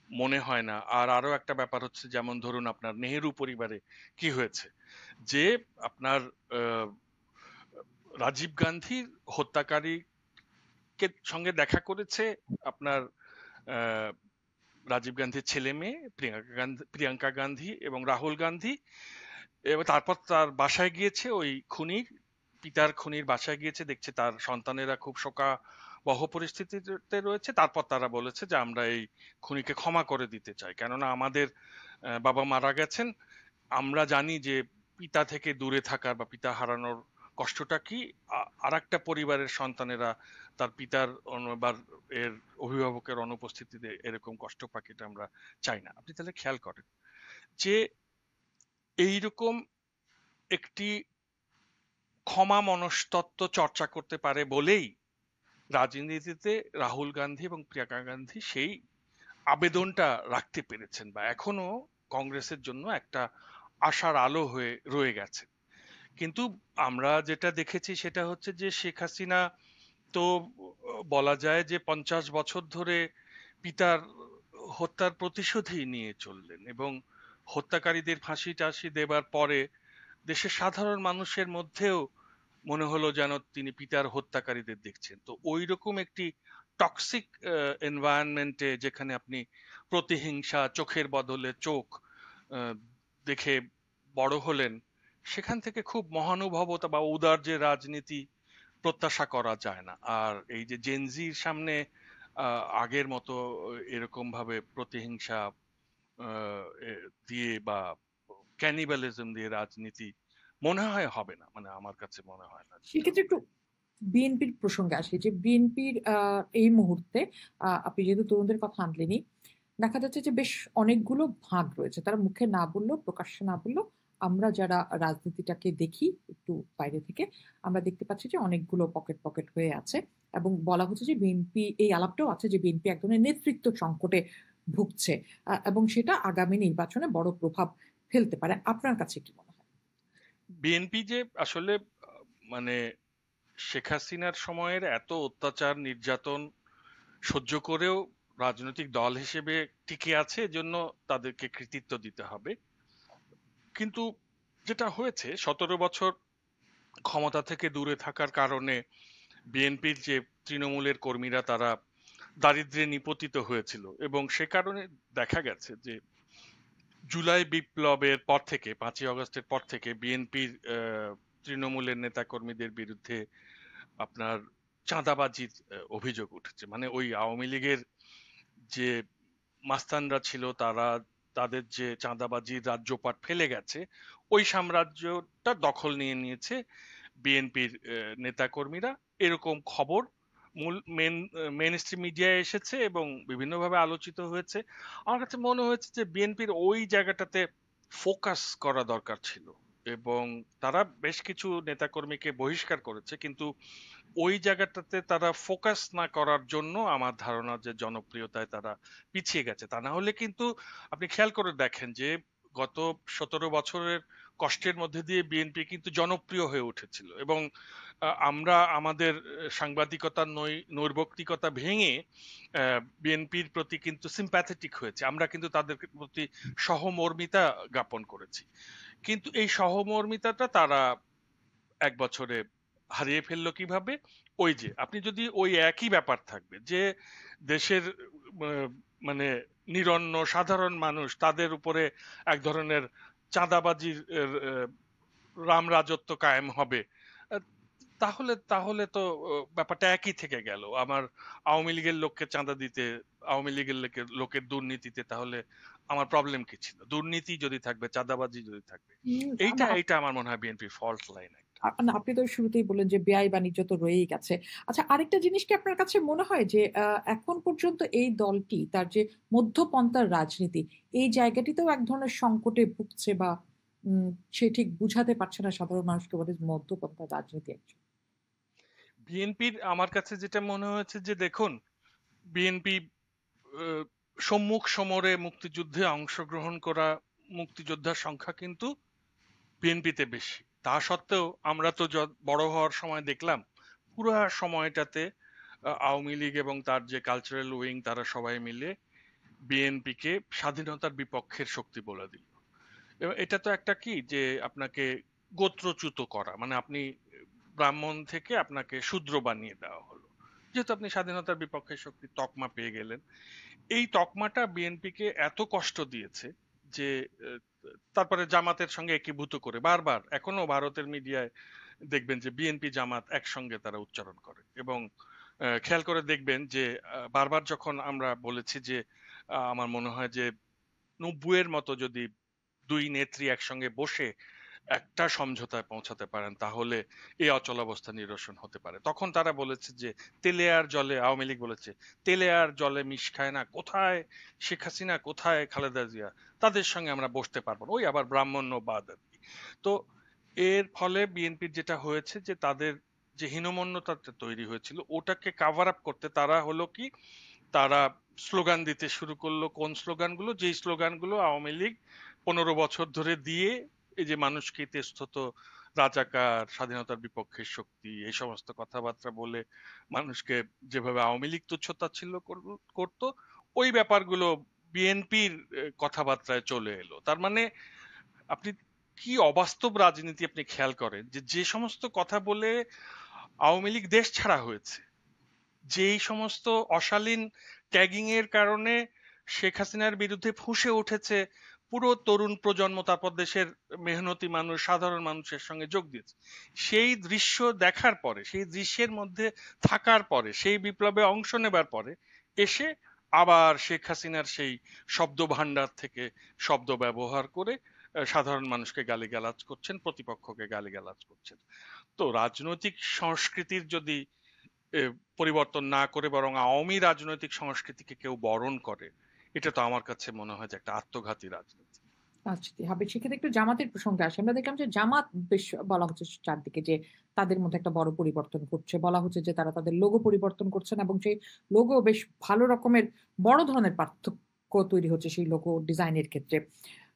মনে হয় না। আর আরো একটা ব্যাপার হচ্ছে, যেমন ধরুন আপনার নেহেরু পরিবারে কি হয়েছে, যে আপনার আহ, রাজীব গান্ধীর হত্যাকারীকে সঙ্গে দেখা করেছে আপনার আহ, রাজীব গান্ধীর ছেলে মেয়ে প্রিয়াঙ্কা গান্ধী এবং রাহুল গান্ধী। এবং তারপর তার বাসায় গিয়েছে, ওই খুনির পিতার খুনির বাসায় গিয়েছে, দেখছে তার সন্তানেরা খুব শোকাবহ পরিস্থিতিতে রয়েছে। তারপর তারা বলেছে যে আমরা এই খুনিকে ক্ষমা করে দিতে চাই, কেননা আমাদের বাবা মারা গেছেন, আমরা জানি যে পিতা থেকে দূরে থাকার বা পিতা হারানোর কষ্টটা কি। আর একটা পরিবারের সন্তানেরা তার পিতার বা এর অভিভাবকের অনুপস্থিতিতে এরকম কষ্ট পাক, এটা আমরা চাই না। আপনি তাহলে খেয়াল করেন যে এইরকম একটি ক্ষমা মনস্তত্ত্ব চর্চা করতে পারে বলেই রাজনীতিতে রাহুল গান্ধী এবং প্রিয়াঙ্কা গান্ধী সেই আবেদনটা রাখতে পেরেছেন, বা এখনো কংগ্রেসের জন্য একটা আশার আলো হয়ে রয়ে গেছে। কিন্তু আমরা যেটা দেখেছি সেটা হচ্ছে যে শেখ হাসিনা তো বলা যায় যে 50 বছর ধরে পিতার হত্যার প্রতিশোধই নিয়ে চললেন, এবং হত্যাকারীদের ফাঁসি টাসি দেবার পরে দেশের সাধারণ মানুষের মধ্যেও মনে হলো যেন তিনি পিতার হত্যাকারীদের দেখছেন। তো ওই রকম একটি টক্সিক এনভায়রনমেন্টে, যেখানে আপনি প্রতিহিংসা চোখের বদলে চোখ আহ, দেখে বড় হলেন, সেখান থেকে খুব মহানুভবতা বা উদার যে রাজনীতি প্রত্যাশা করা যায় না। আর এই যে জেনজির সামনে আগের মতো এরকম ভাবে প্রতিহিংসা দিয়ে বা ক্যানিবালিজম দিয়ে রাজনীতি মনে হয় হবে না, মানে আমার কাছে মনে হয় না যেটা সেক্ষেত্রে হবে। একটু বিএনপির প্রসঙ্গে আসি যে বিএনপির এই মুহূর্তে আপনি যেহেতু তরুণদের কথা আনলেনই, দেখা যাচ্ছে যে বেশ অনেকগুলো ভাগ রয়েছে। তারা মুখে না বললেও, প্রকাশ্যে না বললেও আমরা যারা রাজনীতিটাকে দেখি একটু বাইরে থেকে, আমরা দেখতে পাচ্ছি যে অনেকগুলো পকেট, পকেট হয়ে আছে এবং বলা হচ্ছে যে বিএনপি এই আলাপটাও আছে যে বিএনপি এক ধরনের নেতৃত্ব সংকটে ভুগছে এবং সেটা আগামী নির্বাচনে বড় প্রভাব ফেলতে পারে। আপনার কাছে কি মনে হয়? বিএনপি যে আসলে মানে শেখ হাসিনার সময়ের এত অত্যাচার নির্যাতন সহ্য করেও রাজনৈতিক দল হিসেবে টিকে আছে, এজন্য তাদেরকে কৃতিত্ব দিতে হবে। কিন্তু যেটা হয়েছে 17 বছর ক্ষমতা থেকে দূরে থাকার কারণে বিএনপির যে তৃণমূলের কর্মীরা তারা দারিদ্র্যে নিপতিত হয়েছিল, এবং সে কারণে দেখা গেছে যে জুলাই বিপ্লবের পর থেকে 5ই আগস্টের পর থেকে বিএনপির তৃণমূলের নেতাকর্মীদের বিরুদ্ধে আপনার চাঁদাবাজির অভিযোগ উঠেছে। মানে ওই আওয়ামী লীগের যে মাস্তানরা ছিল তারা তাদের যে চাঁদাবাজির রাজ্যপাট ফেলে গেছে, ওই সাম্রাজ্যটা দখল নিয়ে নিয়েছে বিএনপির নেতাকর্মীরা, এরকম খবর মূল মেন স্ট্রিম মিডিয়ায় এসেছে এবং বিভিন্নভাবে আলোচিত হয়েছে। আমার কাছে মনে হয়েছে যে বিএনপির ওই জায়গাটাতে ফোকাস করা দরকার ছিল, এবং তারা বেশ কিছু নেতাকর্মীকে বহিষ্কার করেছে, কিন্তু ওই জায়গাটাতে তারা ফোকাস না করার জন্য আমার ধারণা যে জনপ্রিয়তায় তারা পিছিয়ে গেছে। তা না হলে কিন্তু আপনি খেয়াল করে দেখেন যে গত 17 বছরের কষ্টের মধ্যে দিয়ে বিএনপি কিন্তু জনপ্রিয় হয়ে উঠেছিল, এবং আমরা আমাদের সাংবাদিকতার নৈর্ব্যক্তিকতা ভেঙে বিএনপির প্রতি কিন্তু সিম্প্যাথেটিক হয়েছে, আমরা কিন্তু তাদের প্রতি সহমর্মিতা জ্ঞাপন করেছি। কিন্তু এই সহমর্মিতাটা তারা 1 বছরে হারিয়ে ফেললো কিভাবে? ওই যে আপনি যদি ওই একই ব্যাপার থাকবে যে দেশের আহ, মানে নিরন্ন সাধারণ মানুষ তাদের উপরে এক ধরনের চাঁদাবাজির রাম রাজত্ব কায়েম হবে, আহ, তাহলে তাহলে তো ব্যাপারটা একই থেকে গেল। আমার আওয়ামী লীগের লোককে চাঁদা দিতে, আওয়ামী লীগের লোকের দুর্নীতিতে, তাহলে আমার প্রবলেম কি ছিল? দুর্নীতি যদি থাকবে, চাঁদাবাজি যদি থাকবে, এইটা না, এইটা আমার মনে হয় বিএনপির ফল্ট লাইন একটা। না, আপনি তো শুরুতেই বললেন যে বেআই বাণিজ্য তো রয়েই গেছে। আচ্ছা, আরেকটা জিনিস কি আপনার কাছে মনে হয় যে এখন পর্যন্ত এই দলটি তার যে মধ্যপন্থার রাজনীতি এই জায়গাটিতেও এক ধরনের সংকটে ভুগছে বা উম, সে ঠিক বুঝাতে পারছে না সাধারণ মানুষকে বলে মধ্যপন্থার রাজনীতি একজন। বিএনপির আমার কাছে যেটা মনে হয়েছে যে দেখুন, বিএনপি সম্মুখ সমরে মুক্তিযুদ্ধে অংশগ্রহণ করা মুক্তিযোদ্ধার সংখ্যা কিন্তু বিএনপিতে বেশি। তা সত্ত্বেও আমরা তো বড় হওয়ার সময় দেখলাম পুরো সময়টাতে আওয়ামী লীগ এবং তার যে কালচারাল উইং তারা সবাই মিলে বিএনপিকে স্বাধীনতার বিপক্ষের শক্তি বলে দিল। এবং এটা তো একটা কি যে আপনাকে গোত্রচ্যুত করা, মানে আপনি ব্রাহ্মণ থেকে আপনাকে শূদ্র বানিয়ে দেওয়া হলো, যেহেতু আপনি স্বাধীনতার বিপক্ষে শক্তি তকমা পেয়ে গেলেন। এই তকমাটা বিএনপিকে এত কষ্ট দিয়েছে যে আহ, তারপরে জামাতের সঙ্গে একীভূত করে বারবার এখনো ভারতের মিডিয়ায় দেখবেন যে বিএনপি জামাত একসঙ্গে তারা উচ্চারণ করে, এবং খেয়াল করে দেখবেন যে বারবার যখন আমরা বলেছি যে আমার মনে হয় যে 90-এর মতো যদি দুই নেত্রী একসঙ্গে বসে একটা সমঝোতায় পৌঁছাতে পারেন তাহলে এই অচলাবস্থা নিরসন হতে পারে, তখন তারা বলেছে যে তেলে আর জলে, আওয়ামী লীগ বলেছে তেলে আর জলে মিশ খায় না, কোথায় শেখ হাসিনা, কোথায় খালেদা জিয়া, তাদের সঙ্গে আমরা বসতে পারবো না, ওই আবার ব্রাহ্মণ্যবাদ আর কি। তো এর ফলে বিএনপির যেটা হয়েছে যে তাদের যে হীনমন্যতা তৈরি হয়েছিল ওটাকে কাভার আপ করতে তারা হলো কি, তারা স্লোগান দিতে শুরু করলো। কোন স্লোগানগুলো? যেই স্লোগানগুলো আওয়ামী লীগ 15 বছর ধরে দিয়ে এই যে মানুষকে ইতস্তত রাজাকার, স্বাধীনতার বিপক্ষের শক্তি, এই সমস্ত কথাবার্তা বলে মানুষকে যেভাবে আওয়ামী লীগ তুচ্ছতাচ্ছিল্য করতো, ওই ব্যাপারগুলো বিএনপির কথাবার্তায় চলে এলো। তার মানে আপনি কি অবাস্তব রাজনীতি আপনি খেয়াল করেন যে যে সমস্ত কথা বলে আওয়ামী লীগ দেশ ছাড়া হয়েছে, যেই সমস্ত অশালীন ট্যাগিং এর কারণে শেখ হাসিনার বিরুদ্ধে ফুঁসে উঠেছে পুরো তরুণ প্রজন্ম, তারপর দেশের মেহনতি মানুষ, সাধারণ মানুষের সঙ্গে যোগ দিয়েছে। সেই দৃশ্য দেখার পরে, সেই দৃশ্যের মধ্যে থাকার পরে, সেই বিপ্লবে অংশ নেবার পরে এসে আবার শেখ হাসিনার সেই শব্দ ভান্ডার থেকে শব্দ ব্যবহার করে সাধারণ মানুষকে গালিগালাজ করছেন, প্রতিপক্ষকে গালিগালাজ করছেন। তো রাজনৈতিক সংস্কৃতির যদি এ, পরিবর্তন না করে বরং আওয়ামী রাজনৈতিক সংস্কৃতিকে কেউ বরণ করে, এটা তো আমার কাছে মনে হয় যে একটা আত্মঘাতী রাজনীতি। আচ্ছা, হবে সেক্ষেত্রে একটু জামাতের প্রসঙ্গে আসে। আমরা দেখলাম যে জামাত বেশ বলা হচ্ছে চারদিকে যে তাদের মধ্যে একটা বড় পরিবর্তন ঘটছে। বলা হচ্ছে যে তারা তাদের লোগো পরিবর্তন করছেন এবং সেই লোগো বেশ ভালো রকমের বড় ধরনের পার্থক্য তৈরি হচ্ছে সেই লোগো ডিজাইনের ক্ষেত্রে।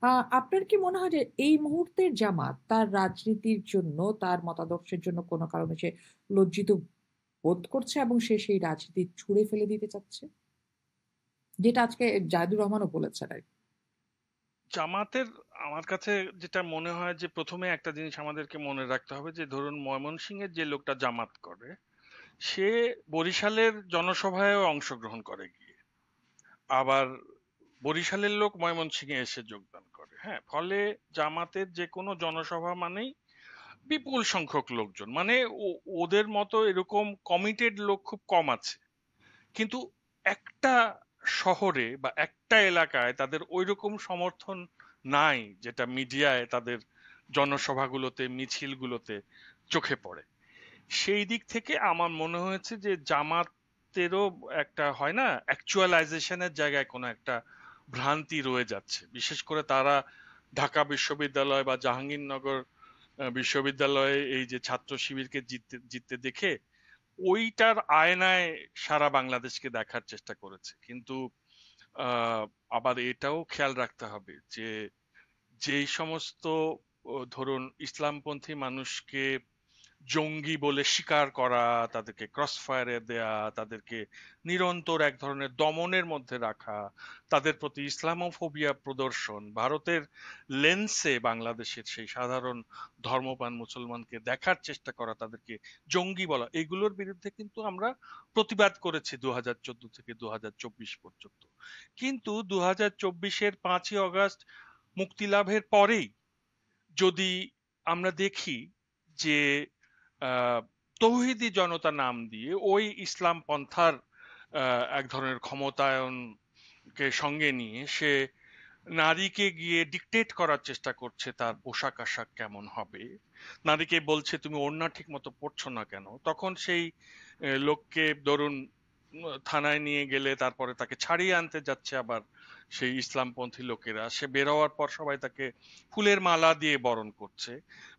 আ আপনার কি মনে হয় যে এই মুহূর্তের জামাত তার রাজনীতির জন্য, তার মতাদর্শের জন্য কোনো কারণে সে লজ্জিত বোধ করছে এবং সে সেই রাজনীতি ছুঁড়ে ফেলে দিতে চাচ্ছে? যেটা আজকে জাহিদুর রহমানও বলেছেন আরকি। জামাতের আমার কাছে যেটা মনে হয় যে প্রথমে একটা জিনিস আমাদেরকে মনে রাখতে হবে যে ধরুন ময়মনসিংহের যে লোকটা জামাত করে, সে বরিশালের জনসভায়ও অংশগ্রহণ করে গিয়ে, আবার বরিশালের লোক ময়মনসিংহে এসে যোগদান করে। হ্যাঁ, ফলে জামাতের যে কোনো জনসভা মানেই বিপুল সংখ্যক লোকজন, মানে ওদের মতো এরকম কমিটেড লোক খুব কম আছে। কিন্তু একটা শহরে বা একটা এলাকায় তাদের ওইরকম সমর্থন নাই যেটা মিডিয়ায় তাদের জনসভাগুলোতে, মিছিলগুলোতে চোখে পড়ে। সেই দিক থেকে আমার মনে হয়েছে যে জামাতেরও একটা হয় না, অ্যাকচুয়ালাইজেশনের জায়গায় কোনো একটা ভ্রান্তি রয়ে যাচ্ছে। বিশেষ করে তারা ঢাকা বিশ্ববিদ্যালয় বা জাহাঙ্গীরনগর বিশ্ববিদ্যালয়ে এই যে ছাত্র শিবিরকে জিততে জিততে দেখে ওইটার আয়নায় সারা বাংলাদেশকে দেখার চেষ্টা করেছে। কিন্তু আবার এটাও খেয়াল রাখতে হবে যে যেই সমস্ত ধরুন ইসলামপন্থী মানুষকে জঙ্গি বলে স্বীকার করা, তাদেরকে ক্রস ফায়ারে দেয়া, তাদেরকে নিরন্তর এক ধরনের দমনের মধ্যে রাখা, তাদের প্রতি ইসলামোফোবিয়া প্রদর্শন, ভারতের লেন্সে বাংলাদেশের সেই সাধারণ ধর্মপ্রাণ মুসলমানকে দেখার চেষ্টা করা, তাদেরকে জঙ্গি বলা, এগুলোর বিরুদ্ধে কিন্তু আমরা প্রতিবাদ করেছি 2014 থেকে 2024 পর্যন্ত। কিন্তু 2024-এর 5ই আগস্ট মুক্তিলাভের পরেই যদি আমরা দেখি যে তৌহিদি জনতা নাম দিয়ে ওই ইসলাম পন্থার এক ধরনের ক্ষমতায়নকে সঙ্গে নিয়ে সে নারীকে গিয়ে ডিকটেট করার চেষ্টা করছে তার পোশাক আশাক কেমন হবে, নারীকে বলছে তুমি ওড়না ঠিক মতো পরছো না কেন, তখন সেই লোককে ধরুন থানায় নিয়ে গেলে তারপরে তাকে ছাড়িয়ে আনতে যাচ্ছে আবার সেই ইসলামপন্থী লোকেরা, সে বেরোয়ার পর সবাই তাকে ফুলের মালা দিয়ে বরণ করছে।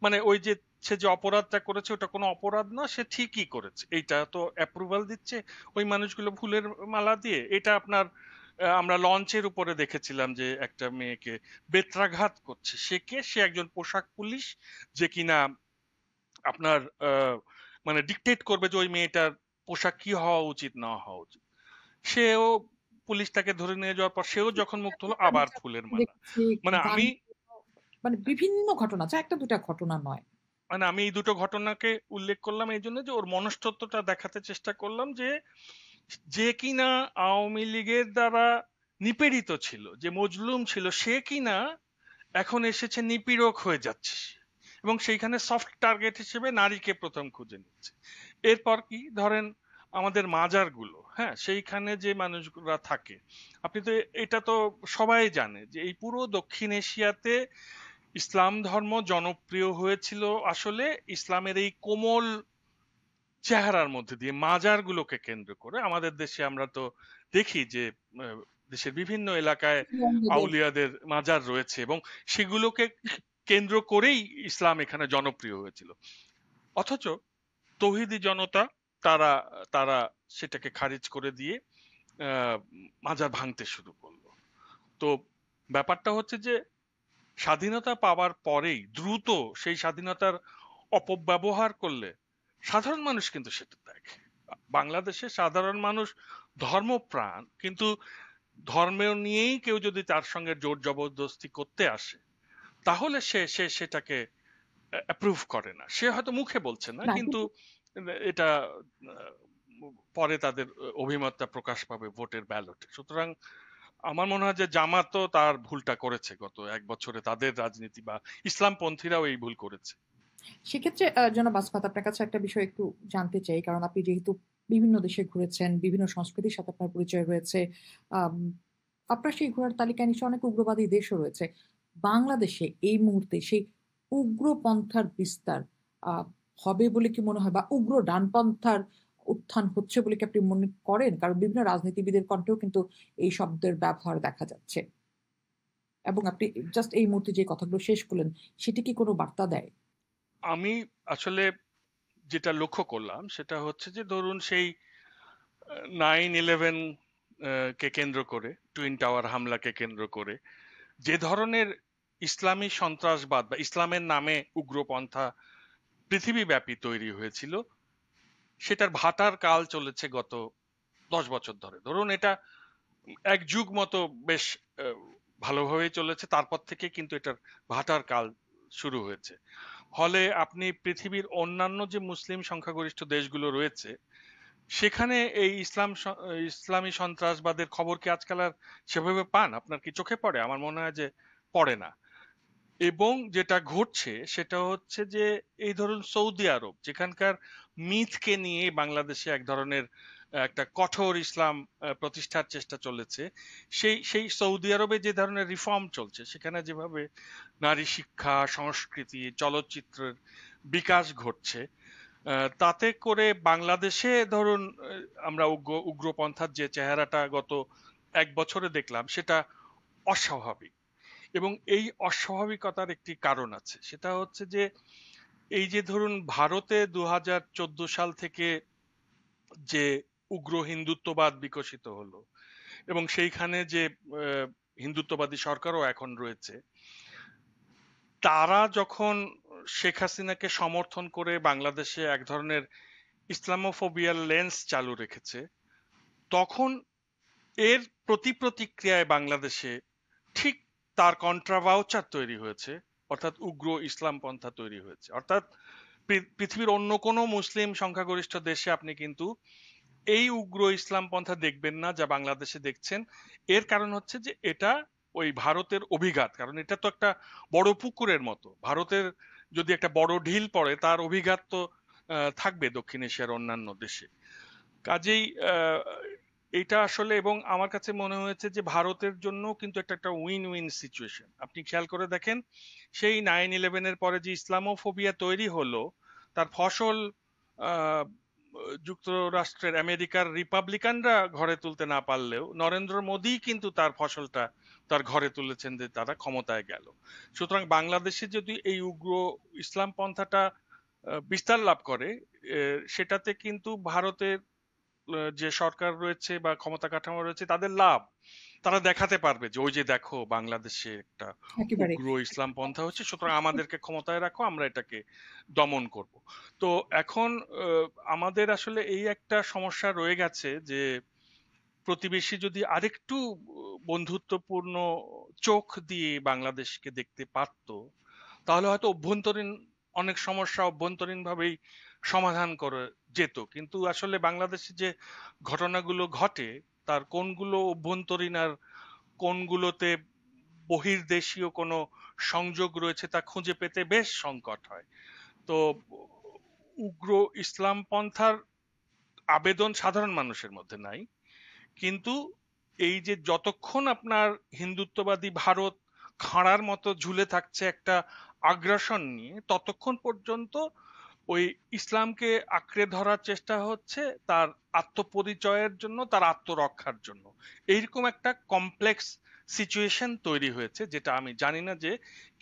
মানে ওই যে সে যে অপরাধটা করেছে ওটা কোনো অপরাধ না, সে ঠিকই করেছে, এইটা তো অ্যাপ্রুভাল দিচ্ছে ওই মানুষগুলো ফুলের মালা দিয়ে। এটা আপনার আমরা লঞ্চের উপরে দেখেছিলাম যে একটা মেয়েকে বেত্রাঘাত করছে, সে কে, সে একজন পোশাক পুলিশ যে কিনা আপনার মানে ডিকটেট করবে যে ওই মেয়েটার পোশাক কি হওয়া উচিত না হওয়া উচিত। সেও, পুলিশ তাকে ধরে নিয়ে যাওয়ার পর সেও যখন মুক্ত হলো আমি আবার ফুলের মালা। দেখেছি মানে গান, আমি মানে বিভিন্ন ঘটনা আছে, একটা দুটা ঘটনা নয়। মানে আমি এই দুটো ঘটনাকে উল্লেখ করলাম এই জন্য যে ওর মনস্তত্ত্বটা দেখাতে চেষ্টা করলাম যে যে কিনা আওয়ামী লীগের দ্বারা নিপীড়িত ছিল, যে মজলুম ছিল, সে কিনা এখন এসেছে নিপীড়ক হয়ে যাচ্ছে এবং সেইখানে সফট টার্গেট হিসেবে নারীকে প্রথম খুঁজে নিচ্ছে। এরপর কি ধরেন আমাদের মাজারগুলো, হ্যাঁ, সেইখানে যে মানুষগুলা থাকে, আপনি তো এটা তো সবাই জানে যে এই পুরো দক্ষিণ এশিয়াতে ইসলাম ধর্ম জনপ্রিয় হয়েছিল আসলে ইসলামের এই কোমল চেহারার মধ্যে দিয়ে, মাজারগুলোকে কেন্দ্র করে। আমাদের দেশে আমরা তো দেখি যে দেশের বিভিন্ন এলাকায় বঙ্গদেশ। আউলিয়াদের মাজার রয়েছে এবং সেগুলোকে কেন্দ্র করেই ইসলাম এখানে জনপ্রিয় হয়েছিল। অথচ তৌহিদি জনতা তারা তারা সেটাকে খারিজ করে দিয়ে আহ, মাজার ভাঙতে শুরু করলো। তো ব্যাপারটা হচ্ছে যে স্বাধীনতা পাওয়ার পরেই দ্রুত সেই স্বাধীনতার অপব্যবহার করলে সাধারণ মানুষ কিন্তু সেটা দেখে। বাংলাদেশে সাধারণ মানুষ ধর্মপ্রাণ, কিন্তু ধর্ম নিয়েই কেউ যদি তার সঙ্গে জোর জবরদস্তি করতে আসে তাহলে সে সে সেটাকে অ্যাপ্রুভ করে না। সে হয়তো মুখে বলছে না, না কিন্তু কিন্তু এটা পরে তাদের অভিমতটা প্রকাশ পাবে ভোটের ব্যালটে। সুতরাং আমার মনে হয় যে জামাতও তার ভুলটা করেছে গত এক বছরে, তাদের রাজনীতি বা ইসলামপন্থীরাও এই ভুল করেছে। সেক্ষেত্রে জনাব আসফাত, আপনার কাছে একটা বিষয় একটু জানতে চাই, কারণ আপনি যেহেতু বিভিন্ন দেশে ঘুরেছেন, বিভিন্ন সংস্কৃতির সাথে আপনার পরিচয় রয়েছে, আম, আপনার সেই ঘোরার তালিকায় নিশ্চয়ই অনেক উগ্রবাদী দেশও রয়েছে। বাংলাদেশে এই মুহূর্তে সেই উগ্রপন্থার বিস্তার আহ, হবে বলে কি মনে হয়, বা উগ্র ডানপন্থার উত্থান হচ্ছে বলে কি আপনি মনে করেন? কারণ বিভিন্ন রাজনীতিবিদের কণ্ঠেও কিন্তু এই শব্দের ব্যবহার দেখা যাচ্ছে। এবং আপনি জাস্ট এই মুহূর্তে যে কথাগুলো শেষ করলেন, সেটি কি কোনো বার্তা দেয়? আমি আসলে যেটা লক্ষ্য করলাম সেটা হচ্ছে যে ধরুন সেই 9/11 কে কেন্দ্র করে, টুইন টাওয়ার হামলাকে কেন্দ্র করে যে ধরনের ইসলামী সন্ত্রাসবাদ বা ইসলামের নামে উগ্রপন্থা পৃথিবীব্যাপী তৈরি হয়েছিল, সেটার ভাটার কাল চলেছে গত 10 বছর ধরে। ধরুন এটা এক যুগ মতো বেশ আহ, ভালোভাবেই চলেছে, তারপর থেকে কিন্তু এটার ভাটার কাল শুরু হয়েছে। ফলে আপনি পৃথিবীর অন্যান্য যে মুসলিম সংখ্যাগরিষ্ঠ দেশগুলো রয়েছে সেখানে এই ইসলামী সন্ত্রাসবাদের খবর কি আজকাল আর সেভাবে পান? আপনার কি চোখে পড়ে? আমার মনে হয় যে পড়ে না। এবং যেটা ঘটছে সেটা হচ্ছে যে এই ধরুন সৌদি আরব, যেখানকার মিথকে নিয়ে বাংলাদেশে এক ধরনের একটা কঠোর ইসলাম প্রতিষ্ঠার চেষ্টা চলেছে, সেই সৌদি আরবে যে ধরনের রিফর্ম চলছে, সেখানে যেভাবে নারী শিক্ষা, সংস্কৃতি, চলচ্চিত্রের বিকাশ ঘটছে, তাতে করে বাংলাদেশে ধরুন আমরা উগ্রপন্থার যে চেহারাটা গত এক বছরে দেখলাম সেটা অস্বাভাবিক। এবং এই অস্বাভাবিকতার একটি কারণ আছে, সেটা হচ্ছে যে এই যে ধরুন ভারতে 2014 সাল থেকে যে উগ্র হিন্দুত্ববাদ বিকশিত হলো এবং সেইখানে যে হিন্দুত্ববাদী সরকারও এখন রয়েছে, তারা যখন শেখ হাসিনাকে সমর্থন করে বাংলাদেশে এক ধরনের ইসলামোফোবিয়ার লেন্স চালু রেখেছে, তখন এর প্রতিক্রিয়ায় বাংলাদেশে ঠিক তার কন্ট্রাভাউচার তৈরি হয়েছে, অর্থাৎ উগ্র ইসলাম পন্থা তৈরি হয়েছে। অর্থাৎ পৃথিবীর অন্য কোনো মুসলিম সংখ্যাগরিষ্ঠ দেশে আপনি কিন্তু এই উগ্র ইসলাম পন্থা দেখবেন না যা বাংলাদেশে দেখছেন। এর কারণ হচ্ছে যে এটা ওই ভারতের অভিঘাত, কারণ এটা তো একটা বড় পুকুরের মতো। ভারতের যদি একটা বড় ঢিল পড়ে তার অভিঘাত তো থাকবে দক্ষিণ এশিয়ার অন্যান্য দেশে। কাজেই এটা আসলে, এবং আমার কাছে মনে হয়েছে যে ভারতের জন্য কিন্তু একটা একটা উইন উইন সিচুয়েশন। আপনি খেয়াল করে দেখেন, সেই 9/11-এর পরে যে ইসলামোফোবিয়া তৈরি হলো, তার ফসল আহ, যুক্তরাষ্ট্রের আমেরিকার রিপাবলিকানরা ঘরে তুলতে না পারলেও নরেন্দ্র মোদী কিন্তু তার ফসলটা তার ঘরে তুলেছেন, যে তারা ক্ষমতায় গেল। সুতরাং বাংলাদেশে যদি এই উগ্র ইসলাম পন্থাটা বিস্তার লাভ করে, সেটাতে কিন্তু ভারতের যে সরকার রয়েছে বা ক্ষমতা কাঠামো রয়েছে তাদের লাভ। তারা দেখাতে পারবে যে ওই যে দেখো বাংলাদেশে একটা একেবারে। উগ্র ইসলাম পন্থা হচ্ছে, সুতরাং আমাদেরকে ক্ষমতায় রাখো, আমরা এটাকে দমন করব। তো এখন আমাদের আসলে এই একটা সমস্যা রয়ে গেছে যে প্রতিবেশী যদি আরেকটু বন্ধুত্বপূর্ণ চোখ দিয়ে বাংলাদেশকে দেখতে পারতো, তাহলে হয়তো অভ্যন্তরীণ অনেক সমস্যা অভ্যন্তরীণ ভাবেই সমাধান করে যেত। কিন্তু আসলে বাংলাদেশে যে ঘটনাগুলো ঘটে, তার কোনগুলো অভ্যন্তরীণ আর কোনগুলোতে বহির্দেশীয় কোনো সংযোগ রয়েছে তা খুঁজে পেতে বেশ সংকট হয়। তো উগ্র ইসলাম পন্থার আবেদন সাধারণ মানুষের মধ্যে নাই, কিন্তু এই যে যতক্ষণ আপনার হিন্দুত্ববাদী ভারত খাঁড়ার মতো ঝুলে থাকছে একটা আগ্রাসন নিয়ে, ততক্ষণ পর্যন্ত ওই ইসলামকে আঁকড়ে ধরার চেষ্টা হচ্ছে তার আত্মপরিচয়ের জন্য, তার আত্মরক্ষার জন্য। এইরকম একটা কমপ্লেক্স সিচুয়েশন তৈরি হয়েছে, যেটা আমি জানি না যে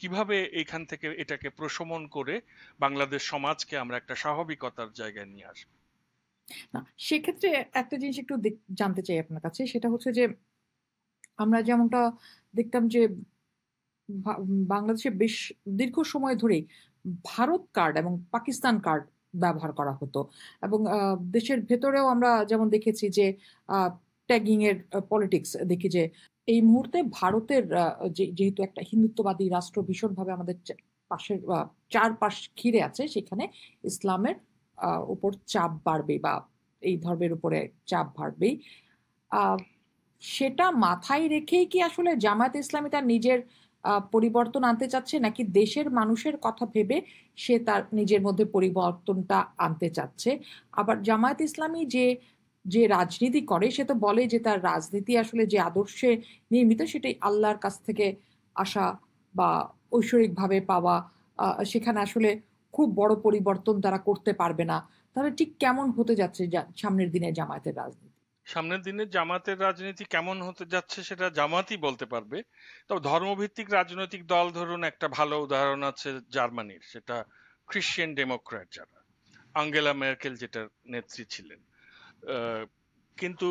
কিভাবে এখান থেকে এটাকে প্রশমন করে বাংলাদেশ সমাজকে আমরা একটা স্বাভাবিকতার জায়গায় নিয়ে আসবো। না, সেক্ষেত্রে একটা জিনিস একটু জানতে চাই আপনার কাছে, সেটা হচ্ছে যে আমরা যেমনটা দেখতাম যে বাংলাদেশে বেশ দীর্ঘ সময় ধরেই ভারত কার্ড এবং পাকিস্তান কার্ড ব্যবহার করা হতো। এবং দেশের ভেতরেও আমরা যেমন দেখেছি যে ট্যাগিং এর পলিটিক্স দেখি যে এই মুহূর্তে ভারতের যেহেতু একটা হিন্দুত্ববাদী রাষ্ট্র ভীষণভাবে আমাদের পাশের চারপাশ ঘিরে আছে, সেখানে ইসলামের উপর চাপ বাড়বে, বা এই ধর্মের উপরে চাপ বাড়বেই। সেটা মাথায় রেখেই কি আসলে জামায়াত ইসলামী তার নিজের পরিবর্তন আনতে চাচ্ছে, নাকি দেশের মানুষের কথা ভেবে সে তার নিজের মধ্যে পরিবর্তনটা আনতে চাচ্ছে? আবার জামায়াত ইসলামী যে যে রাজনীতি করে সে তো বলে যে তার রাজনীতি আসলে যে আদর্শে নির্মিত সেটাই আল্লাহর কাছ থেকে আসা বা ঐশ্বরিকভাবে পাওয়া, সেখানে আসলে খুব বড় পরিবর্তন তারা করতে পারবে না। তাহলে ঠিক কেমন হতে যাচ্ছে সামনের দিনে জামায়াতের রাজনীতি? সামনের দিনে জামাতের রাজনীতি কেমন হতে যাচ্ছে সেটা জামাতই বলতে পারবে। তবে ধর্মভিত্তিক রাজনৈতিক দল, ধরুন একটা ভালো উদাহরণ আছে জার্মানির, সেটা খ্রিশ্চান ডেমোক্র্যাট, যারা আঙ্গেলা মেরকেল যেটার নেত্রী ছিলেন। আহ, কিন্তু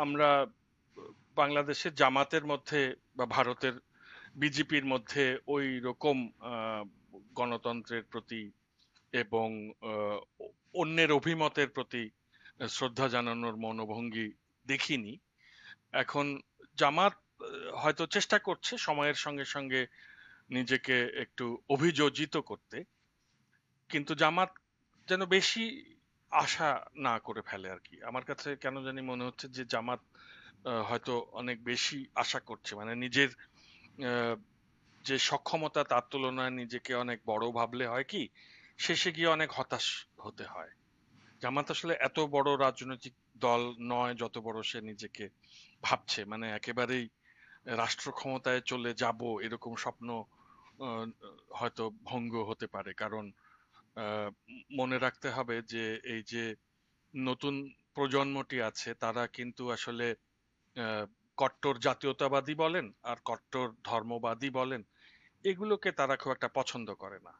আমরা বাংলাদেশের জামাতের মধ্যে বা ভারতের বিজেপির মধ্যে ওই রকম আহ, গণতন্ত্রের প্রতি এবং আহ, অন্যের অভিমতের প্রতি শ্রদ্ধা জানানোর মনোভঙ্গি দেখিনি। এখন জামাত হয়তো চেষ্টা করছে সময়ের সঙ্গে সঙ্গে নিজেকে একটু অভিযোজিত করতে, কিন্তু জামাত যেন বেশি আশা না করে ফেলে আর কি। আমার কাছে কেন জানি মনে হচ্ছে যে জামাত হয়তো অনেক বেশি আশা করছে, মানে নিজের আহ, যে সক্ষমতা তার তুলনায় নিজেকে অনেক বড় ভাবলে হয় কি, শেষে গিয়ে অনেক হতাশ হতে হয়। জামাত আসলে এত বড় রাজনৈতিক দল নয় যত বড় সে নিজেকে ভাবছে, মানে একেবারেই রাষ্ট্র ক্ষমতায় চলে যাব এরকম স্বপ্ন আহ, হয়তো ভঙ্গ হতে পারে। কারণ মনে রাখতে হবে যে এই যে নতুন প্রজন্মটি আছে তারা কিন্তু আসলে আহ, কট্টর জাতীয়তাবাদী বলেন আর কট্টর ধর্মবাদী বলেন, এগুলোকে তারা খুব একটা পছন্দ করে না।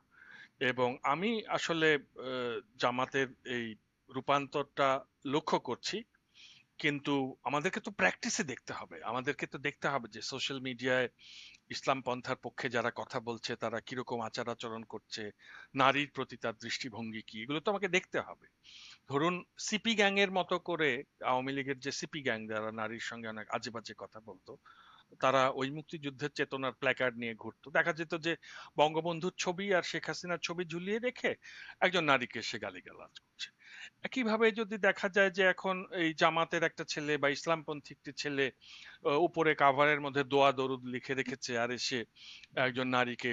এবং আমি আসলে জামাতের এই রূপান্তরটা লক্ষ্য করছি। কিন্তু আমাদেরকে তো প্র্যাকটিসে দেখতে হবে, আমাদেরকে তো দেখতে হবে যে সোশ্যাল মিডিয়ায় ইসলাম পন্থার পক্ষে যারা কথা বলছে তারা কিরকম আচার আচরণ করছে, নারীর প্রতি তার দৃষ্টিভঙ্গি কি, এগুলো তো আমাকে দেখতে হবে। ধরুন সিপি গ্যাং এর মতো করে, আওয়ামী লীগের যে সিপি গ্যাং যারা নারীর সঙ্গে অনেক আজে বাজে কথা বলতো, তারা ওই মুক্তিযুদ্ধের চেতনার প্ল্যাকার্ড নিয়ে ঘুরতো, দেখা যেত যে বঙ্গবন্ধুর ছবি আর শেখ হাসিনার ছবি ঝুলিয়ে রেখে একজন নারীকে সে গালিগালাজ করছে। একইভাবে যদি দেখা যায় যে এখন এই জামাতের একটা ছেলে বা ইসলামপন্থী একটি ছেলে উপরে কাভারের মধ্যে দোয়া দরুদ লিখে রেখেছে, আর এসে একজন নারীকে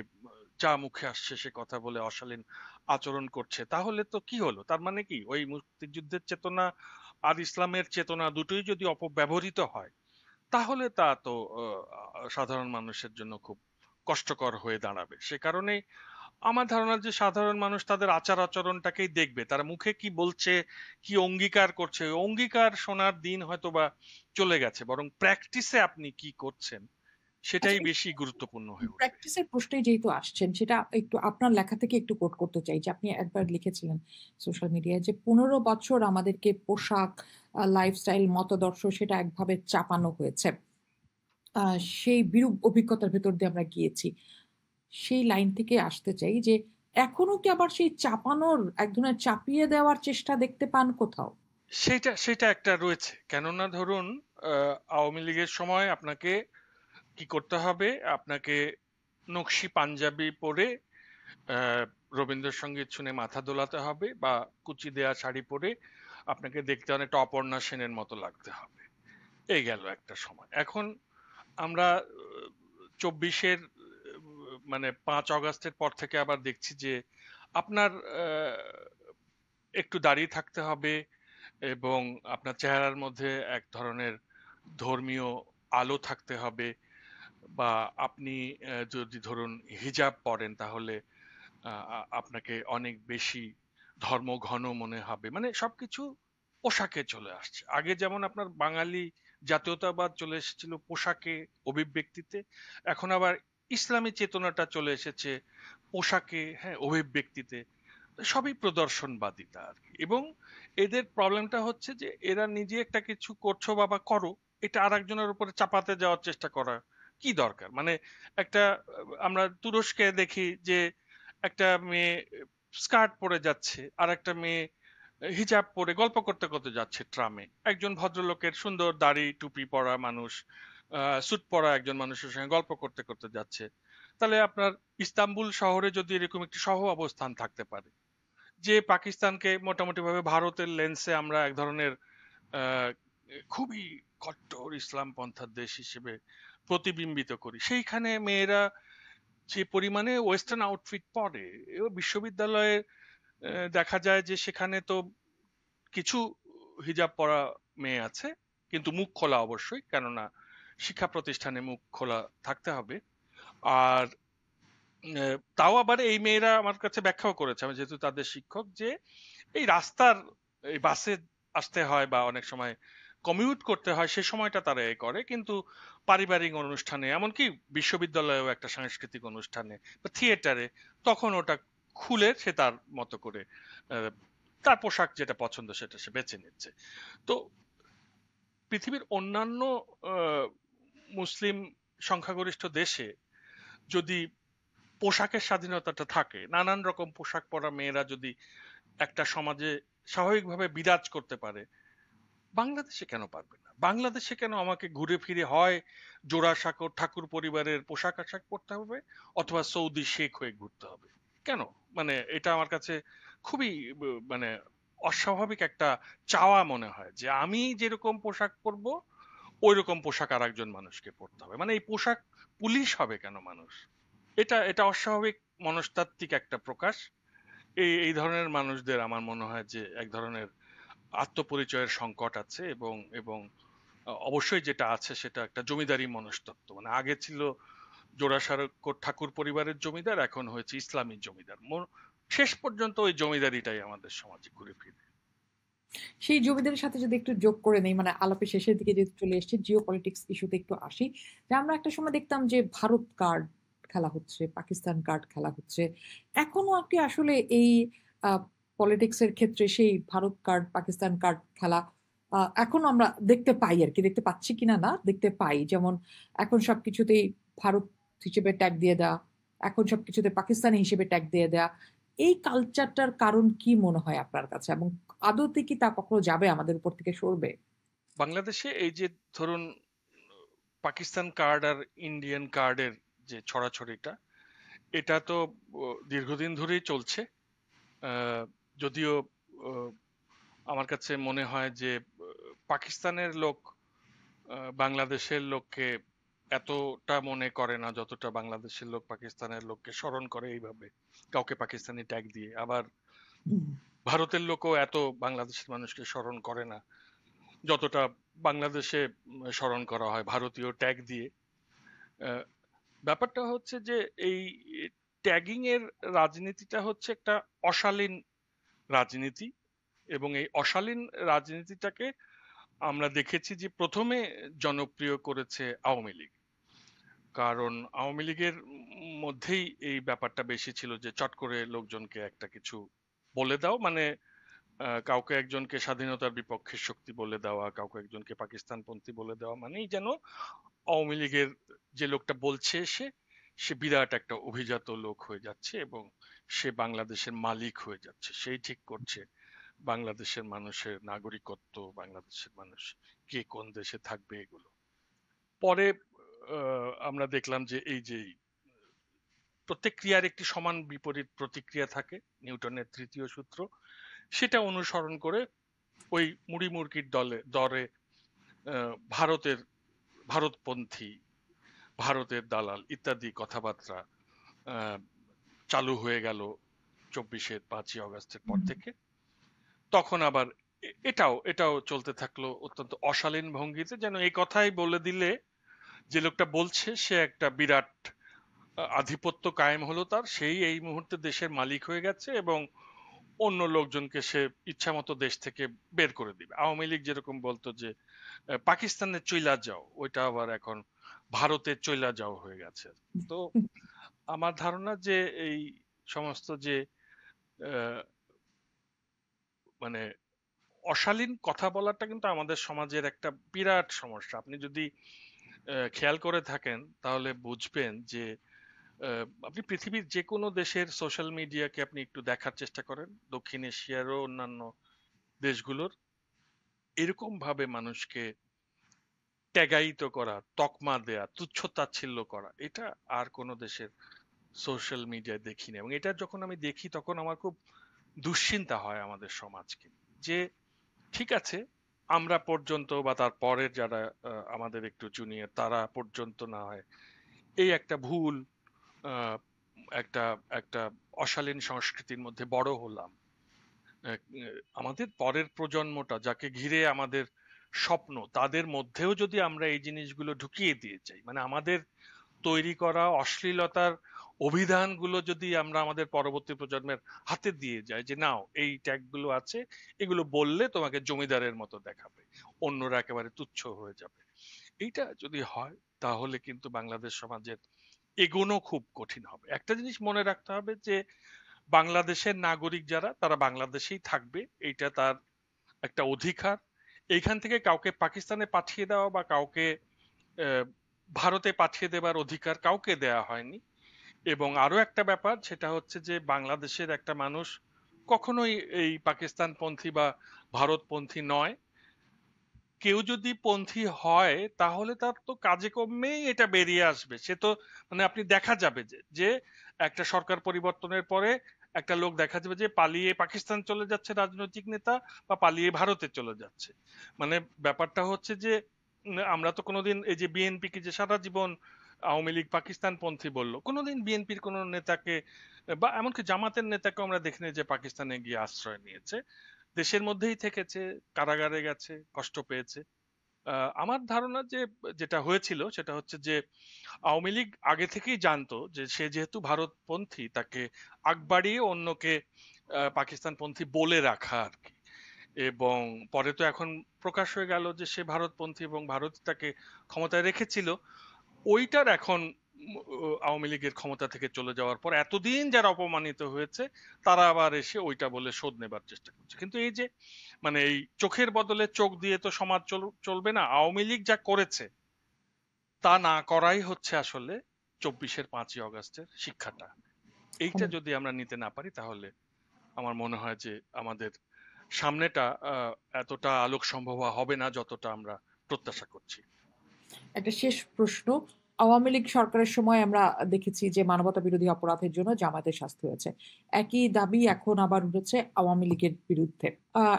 যা মুখে আসছে সে কথা বলে অশালীন আচরণ করছে, তাহলে তো কি হলো? তার মানে কি ওই মুক্তিযুদ্ধের চেতনা আর ইসলামের চেতনা দুটোই যদি অপব্যবহৃত হয়, তাহলে তা তো সাধারণ মানুষের জন্য খুব কষ্টকর হয়ে দাঁড়াবে। সে কারণেই আমার ধারণা যে সাধারণ মানুষ তাদের আচার আচরণটাকেই দেখবে, তারা মুখে কি বলছে, কি অঙ্গীকার করছে, ওই অঙ্গীকার শোনার দিন হয়তো বা চলে গেছে, বরং প্র্যাকটিসে আপনি কি করছেন আচ্ছা, সেটাই বেশি গুরুত্বপূর্ণ হয়ে উঠবে। প্র্যাকটিসের প্রশ্নে যেহেতু আসছেন, সেটা একটু আপনার লেখা থেকে একটু কোট করতে চাই, যে আপনি একবার লিখেছিলেন সোশ্যাল মিডিয়ায় যে 15 বছর আমাদেরকে পোশাক, লাইফস্টাইল, মতাদর্শ সেটা একভাবে চাপানো হয়েছে। সেই বিরূপ অভিজ্ঞতার ভেতর দিয়ে আমরা গিয়েছি। সেই লাইন থেকে আসতে চাই যে এখনো কি আবার সেই চাপানোর, এক ধরনের চাপিয়ে দেওয়ার চেষ্টা দেখতে পান কোথাও? সেটা সেটা একটা রয়েছে, কেননা ধরুন আওয়ামী লীগের সময় আপনাকে কি করতে হবে, আপনাকে নকশি পাঞ্জাবি পরে আহ, রবীন্দ্রসঙ্গীত শুনে মাথা দোলাতে হবে, বা কুচি দেয়া শাড়ি পরে আপনাকে দেখতে অনেকটা অপর্ণা সেনের মতো লাগতে হবে। এই গেল একটা সময়। এখন আমরা 24-এর মানে 5 আগস্টের পর থেকে আবার দেখছি যে আপনার একটু দাঁড়িয়ে থাকতে হবে, এবং আপনার চেহারার মধ্যে এক ধরনের ধর্মীয় আলো থাকতে হবে, বা আপনি যদি ধরুন হিজাব পরেন তাহলে আপনাকে অনেক বেশি ধর্মঘন মনে হবে। মানে সবকিছু পোশাকে চলে আসছে। আগে যেমন আপনার বাঙালি জাতীয়তাবাদ চলে এসেছিল পোশাকে, অভিব্যক্তিতে, এখন আবার ইসলামী চেতনাটা চলে এসেছে পোশাকে, হ্যাঁ, অভিব্যক্তিতে। সবই প্রদর্শনবাদিতা আর কি। এবং এদের প্রবলেমটা হচ্ছে যে এরা নিজে একটা কিছু করছো বাবা করো, এটা আরেকজনের উপরে চাপাতে যাওয়ার চেষ্টা করা কি দরকার? মানে একটা আমরা তুরস্কে দেখি যে একটা মেয়ে স্কার্ট পরে যাচ্ছে, আর একটা মেয়ে হিজাব পরে গল্প করতে করতে যাচ্ছে ট্রামে, একজন ভদ্রলোকের সুন্দর দাড়ি টুপি পরা মানুষ স্যুট পরা একজন মানুষের সঙ্গে গল্প করতে করতে যাচ্ছে। তাহলে আপনার ইস্তাম্বুল শহরে যদি এরকম একটি সহ অবস্থান থাকতে পারে, যে পাকিস্তানকে মোটামুটি ভাবে ভারতের লেন্সে আমরা এক ধরনের আহ, খুবই কট্টর ইসলাম পন্থার দেশ হিসেবে প্রতিবিম্বিত করি, সেইখানে মেয়েরা যে পরিমাণে ওয়েস্টার্ন আউটফিট পরে, এবং বিশ্ববিদ্যালয়ে দেখা যায় যে সেখানে তো কিছু হিজাব পরা মেয়ে আছে, কিন্তু মুখ খোলা অবশ্যই, কেননা শিক্ষা প্রতিষ্ঠানে মুখ খোলা থাকতে হবে। আর তাও আবার এই মেয়েরা আমার কাছে ব্যাখ্যাও করেছে, আমি যেহেতু তাদের শিক্ষক, যে এই রাস্তার এই বাসে আসতে হয় বা অনেক সময় কমিউট করতে হয়, সে সময়টা তারা এ করে, কিন্তু পারিবারিক অনুষ্ঠানে, এমনকি বিশ্ববিদ্যালয়েও একটা সাংস্কৃতিক অনুষ্ঠানে বা থিয়েটারে, তখন ওটা খুলে সে তার মতো করে আহ, তার পোশাক যেটা পছন্দ সেটা সে বেছে নিচ্ছে। তো পৃথিবীর অন্যান্য আহ, মুসলিম সংখ্যাগরিষ্ঠ দেশে যদি পোশাকের স্বাধীনতাটা থাকে, নানান রকম পোশাক পরা মেয়েরা যদি একটা সমাজে স্বাভাবিকভাবে বিরাজ করতে পারে, বাংলাদেশে কেন পারবে না? বাংলাদেশে কেন আমাকে ঘুরে ফিরে হয় জোড়াসাঁকোর ঠাকুর পরিবারের পোশাক আশাক পরতে হবে, অথবা সৌদি শেখ হয়ে ঘুরতে হবে? কেন? মানে এটা আমার কাছে খুবই মানে অস্বাভাবিক একটা চাওয়া মনে হয়, যে আমি যেরকম পোশাক পরবো ওই রকম পোশাক আর একজন মানুষকে পরতে হবে। মানে এই পোশাক পুলিশ হবে কেন মানুষ? এটা অস্বাভাবিক মনস্তাত্ত্বিক একটা প্রকাশ। এই ধরনের মানুষদের আমার মনে হয় যে এক ধরনের আত্মপরিচয়ের সংকট আছে, এবং এবং অবশ্যই যেটা আছে সেটা একটা জমিদারি মনস্তত্ত্ব। মানে আগে ছিল জোড়াসাঁকোর ঠাকুর পরিবারের জমিদার, এখন হয়েছে ইসলামী জমিদার। শেষ পর্যন্ত ওই জমিদারিটাই আমাদের সমাজে ঘুরে ফিরে। সেই জমিদারের সাথে যদি একটু যোগ করে নেই, মানে আলাপের শেষের দিকে যেহেতু চলে এসেছে, জিও পলিটিক্স ইস্যুতে একটু আসি। যে আমরা একটা সময় দেখতাম যে ভারত কার্ড খেলা হচ্ছে, পাকিস্তান কার্ড খেলা হচ্ছে। এখনো কি আসলে এই পলিটিক্স এর ক্ষেত্রে সেই ভারত কার্ড পাকিস্তান কার্ড খেলা এখনো আমরা দেখতে পাই আর কি, দেখতে পাচ্ছি কিনা না, দেখতে পাই। যেমন এখন সবকিছুতেই ভারত হিসেবে ট্যাগ দিয়ে দেওয়া, এখন সবকিছুতে পাকিস্তানি হিসেবে ট্যাগ দিয়ে দেওয়া। এই কালচারটার কারণ কি মনে হয় আপনার কাছে, এবং আদতে কি তা কখনো যাবে, আমাদের উপর থেকে সরবে? বাংলাদেশে এই যে ধরুন পাকিস্তান কার্ড আর ইন্ডিয়ান কার্ডের যে ছড়াছড়িটা, এটা তো দীর্ঘদিন ধরেই চলছে। আহ, যদিও আহ, আমার কাছে মনে হয় যে পাকিস্তানের লোক বাংলাদেশের লোককে এতটা মনে করে না যতটা বাংলাদেশের লোক পাকিস্তানের লোককে স্মরণ করে এইভাবে, কাউকে পাকিস্তানি ট্যাগ দিয়ে। আবার হুম। ভারতের লোকও এত বাংলাদেশের মানুষকে স্মরণ করে না যতটা বাংলাদেশে স্মরণ করা হয় ভারতীয় ট্যাগ দিয়ে। আহ, ব্যাপারটা হচ্ছে যে এই ট্যাগিং এর রাজনীতিটা হচ্ছে একটা অশালীন রাজনীতি, এবং এই অশালীন রাজনীতিটাকে আমরা দেখেছি যে প্রথমে জনপ্রিয় করেছে আওয়ামী লীগ। কারণ আওয়ামী লীগের মধ্যেই এই ব্যাপারটা বেশি ছিল, যে চট করে লোকজনকে একটা কিছু বলে দাও, মানে কাউকে একজনকে স্বাধীনতার বিপক্ষের শক্তি বলে দেওয়া, কাউকে একজনকে পাকিস্তানপন্থী বলে দেওয়া, মানেই যেন আওয়ামী লীগের যে লোকটা বলছে সে সে বিরাট একটা অভিজাত লোক হয়ে যাচ্ছে, এবং সে বাংলাদেশের মালিক হয়ে যাচ্ছে, সেই ঠিক করছে বাংলাদেশের মানুষের নাগরিকত্ব, বাংলাদেশের মানুষ কে কোন দেশে থাকবে, এগুলো। পরে আমরা দেখলাম যে এই যে প্রত্যেক ক্রিয়ার একটি সমান বিপরীত প্রতিক্রিয়া থাকে, নিউটনের তৃতীয় সূত্র, সেটা অনুসরণ করে ওই মুড়ি মুরগির দরে ভারতের ভারতপন্থী, ভারতের দালাল ইত্যাদি কথাবার্তা আহ, চালু হয়ে গেল 5ই আগস্টের পর থেকে। তখন আবার এটাও চলতে থাকলো অত্যন্ত অশালীন ভঙ্গিতে, যেন এই কথাই বলে দিলে যে লোকটা বলছে সে একটা বিরাট আধিপত্য কায়েম হলো তার, সেই এই মুহূর্তে দেশের মালিক হয়ে গেছে, এবং অন্য লোকজনকে সে ইচ্ছা মতো দেশ থেকে বের করে দিবে। আওয়ামী লীগ যেরকম বলতো যে পাকিস্তানের চইলা যাও, ওইটা আবার এখন ভারতের চইলা যাও হয়ে গেছে। তো আমার ধারণা যে এই সমস্ত যে আহ, মানে অশালীন কথা বলাটা কিন্তু আমাদের সমাজের একটা বিরাট সমস্যা। আপনি যদি খেয়াল করে থাকেন তাহলে বুঝবেন যে আপনি পৃথিবীর যে কোনো দেশের সোশ্যাল মিডিয়াকে আপনি একটু দেখার চেষ্টা করেন, দক্ষিণ এশিয়ারও অন্যান্য দেশগুলোর, এরকম ভাবে মানুষকে ট্যাগায়িত করা, তকমা দেয়া, তুচ্ছ-তাচ্ছিল্য করা, এটা আর কোনো দেশের সোশ্যাল মিডিয়ায় দেখি না। এবং এটা যখন আমি দেখি তখন আমার খুব দুশ্চিন্তা হয় আমাদের সমাজকে, যে ঠিক আছে, আমরা পর্যন্ত বা তার পরের যারা আমাদের একটু জুনিয়র তারা পর্যন্ত না হয় এই একটা ভুল আহ, একটা একটা অশালীন সংস্কৃতির মধ্যে বড় হলাম। আমাদের পরের প্রজন্মটা যাকে ঘিরে আমাদের স্বপ্ন তাদের মধ্যেও যদি আমরা এই জিনিসগুলো ঢুকিয়ে দিয়ে যাই, মানে আমাদের তৈরি করা অশ্লীলতার অভিধানগুলো যদি আমরা আমাদের পরবর্তী প্রজন্মের হাতে দিয়ে যাই যে নাও এই ট্যাগগুলো আছে, এগুলো বললে তোমাকে জমিদারের মতো দেখাবে, অন্যরা একেবারে তুচ্ছ হয়ে যাবে, এইটা যদি হয় তাহলে কিন্তু বাংলাদেশ সমাজের এগোনো খুব কঠিন হবে। একটা জিনিস মনে রাখতে হবে যে বাংলাদেশের নাগরিক যারা তারা বাংলাদেশেই থাকবে, এইটা তার একটা অধিকার। এইখান থেকে কাউকে পাকিস্তানে পাঠিয়ে দেওয়া বা কাউকে আহ, ভারতে পাঠিয়ে দেবার অধিকার কাউকে দেয়া হয়নি। এবং আরো একটা ব্যাপার সেটা হচ্ছে যে বাংলাদেশের একটা মানুষ কখনোই এই পাকিস্তানপন্থী বা ভারতপন্থী নয়। কেউ যদি পন্থী হয় তাহলে তার তো কাজে কর্মেই এটা বেরিয়ে আসবে, সে তো মানে আপনি দেখা যাবে যে যে একটা সরকার পরিবর্তনের পরে একটা লোক দেখা যাবে যে পালিয়ে পাকিস্তান চলে যাচ্ছে রাজনৈতিক নেতা, বা পালিয়ে ভারতে চলে যাচ্ছে। মানে ব্যাপারটা হচ্ছে যে আমরা তো কোনোদিন এই যে বিএনপি কে যে সারা জীবন আওয়ামী লীগ পাকিস্তান পন্থী বললো, কোনোদিন বিএনপির কোনো নেতাকে বা এমনকি জামাতের নেতাকে আমরা দেখিনি যে পাকিস্তানে গিয়ে আশ্রয় নিয়েছে, দেশের মধ্যেই থেকেছে, কারাগারে গেছে, কষ্ট পেয়েছে। আমার ধারণা যে যেটা হয়েছিল সেটা হচ্ছে যে আওয়ামী লীগ আগে থেকেই জানতো যে সে যেহেতু ভারতপন্থী তাকে আগ বাড়িয়ে অন্যকে পাকিস্তানপন্থী বলে রাখা আর কি। এবং পরে তো এখন প্রকাশ হয়ে গেল যে সে ভারতপন্থী এবং ভারত তাকে ক্ষমতায় রেখেছিল। ওইটার এখন আওয়ামী লীগের ক্ষমতা থেকে চলে যাওয়ার পর এতদিন যারা অপমানিত হয়েছে তারা আবার এসে ওইটা বলে শোধ নেবার চেষ্টা করছে। কিন্তু এই যে মানে এই চোখের বদলে চোখ দিয়ে তো সমাজ চলবে না। আওয়ামী লীগ যা করেছে তা না করাই হচ্ছে আসলে 24-এর 5ই আগস্টের শিক্ষাটা। এইটা যদি আমরা নিতে না পারি তাহলে আমার মনে হয় যে আমাদের সামনেটা এতটা আলোক সম্ভব হবে না যতটা আমরা প্রত্যাশা করছি। একটা শেষ প্রশ্ন। আওয়ামী লীগ সরকারের সময় আমরা দেখেছি যে মানবতা বিরোধী অপরাধের জন্য জামায়াতের শাস্তি হয়েছে। একই দাবি এখন আবার উঠেছে আওয়ামী লীগের বিরুদ্ধে।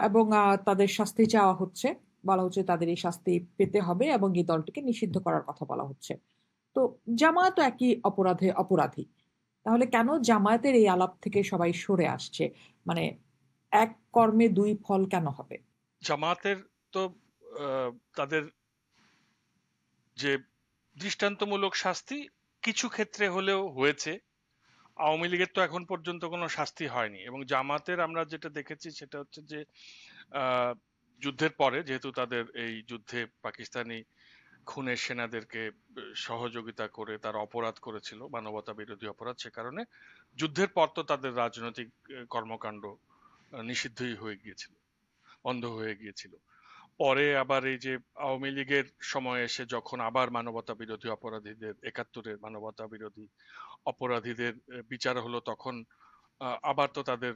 এবং তাদের শাস্তি চাওয়া হচ্ছে। বলা হচ্ছে তাদের এই শাস্তি পেতে হবে এবং এই দলটিকে নিষিদ্ধ করার কথা বলা হচ্ছে। তো জামায়াতও একই অপরাধে অপরাধী। তাহলে কেন জামায়াতের এই আলাপ থেকে সবাই সরে আসছে? মানে এক কর্মে দুই ফল কেন হবে? জামায়াতের তো আহ, তাদের যে দৃষ্টান্তমূলক শাস্তি কিছু ক্ষেত্রে হলেও হয়েছে, আওয়ামী লীগের তো এখন পর্যন্ত কোনো শাস্তি হয়নি। এবং জামাতের আমরা যেটা দেখেছি সেটা হচ্ছে যে আহ, যুদ্ধের পরে যেহেতু তাদের এই যুদ্ধে পাকিস্তানি খুনের সেনাদেরকে সহযোগিতা করে তারা অপরাধ করেছিল, মানবতা বিরোধী অপরাধ, সে কারণে যুদ্ধের পর তো তাদের রাজনৈতিক কর্মকাণ্ড নিষিদ্ধই হয়ে গিয়েছিল, বন্ধ হয়ে গিয়েছিল। পরে আবার এই যে আওয়ামী লীগের সময় এসে যখন আবার মানবতা বিরোধী অপরাধীদের, 71-এর মানবতা বিরোধী অপরাধীদের বিচার হলো, তখন আবার তো তাদের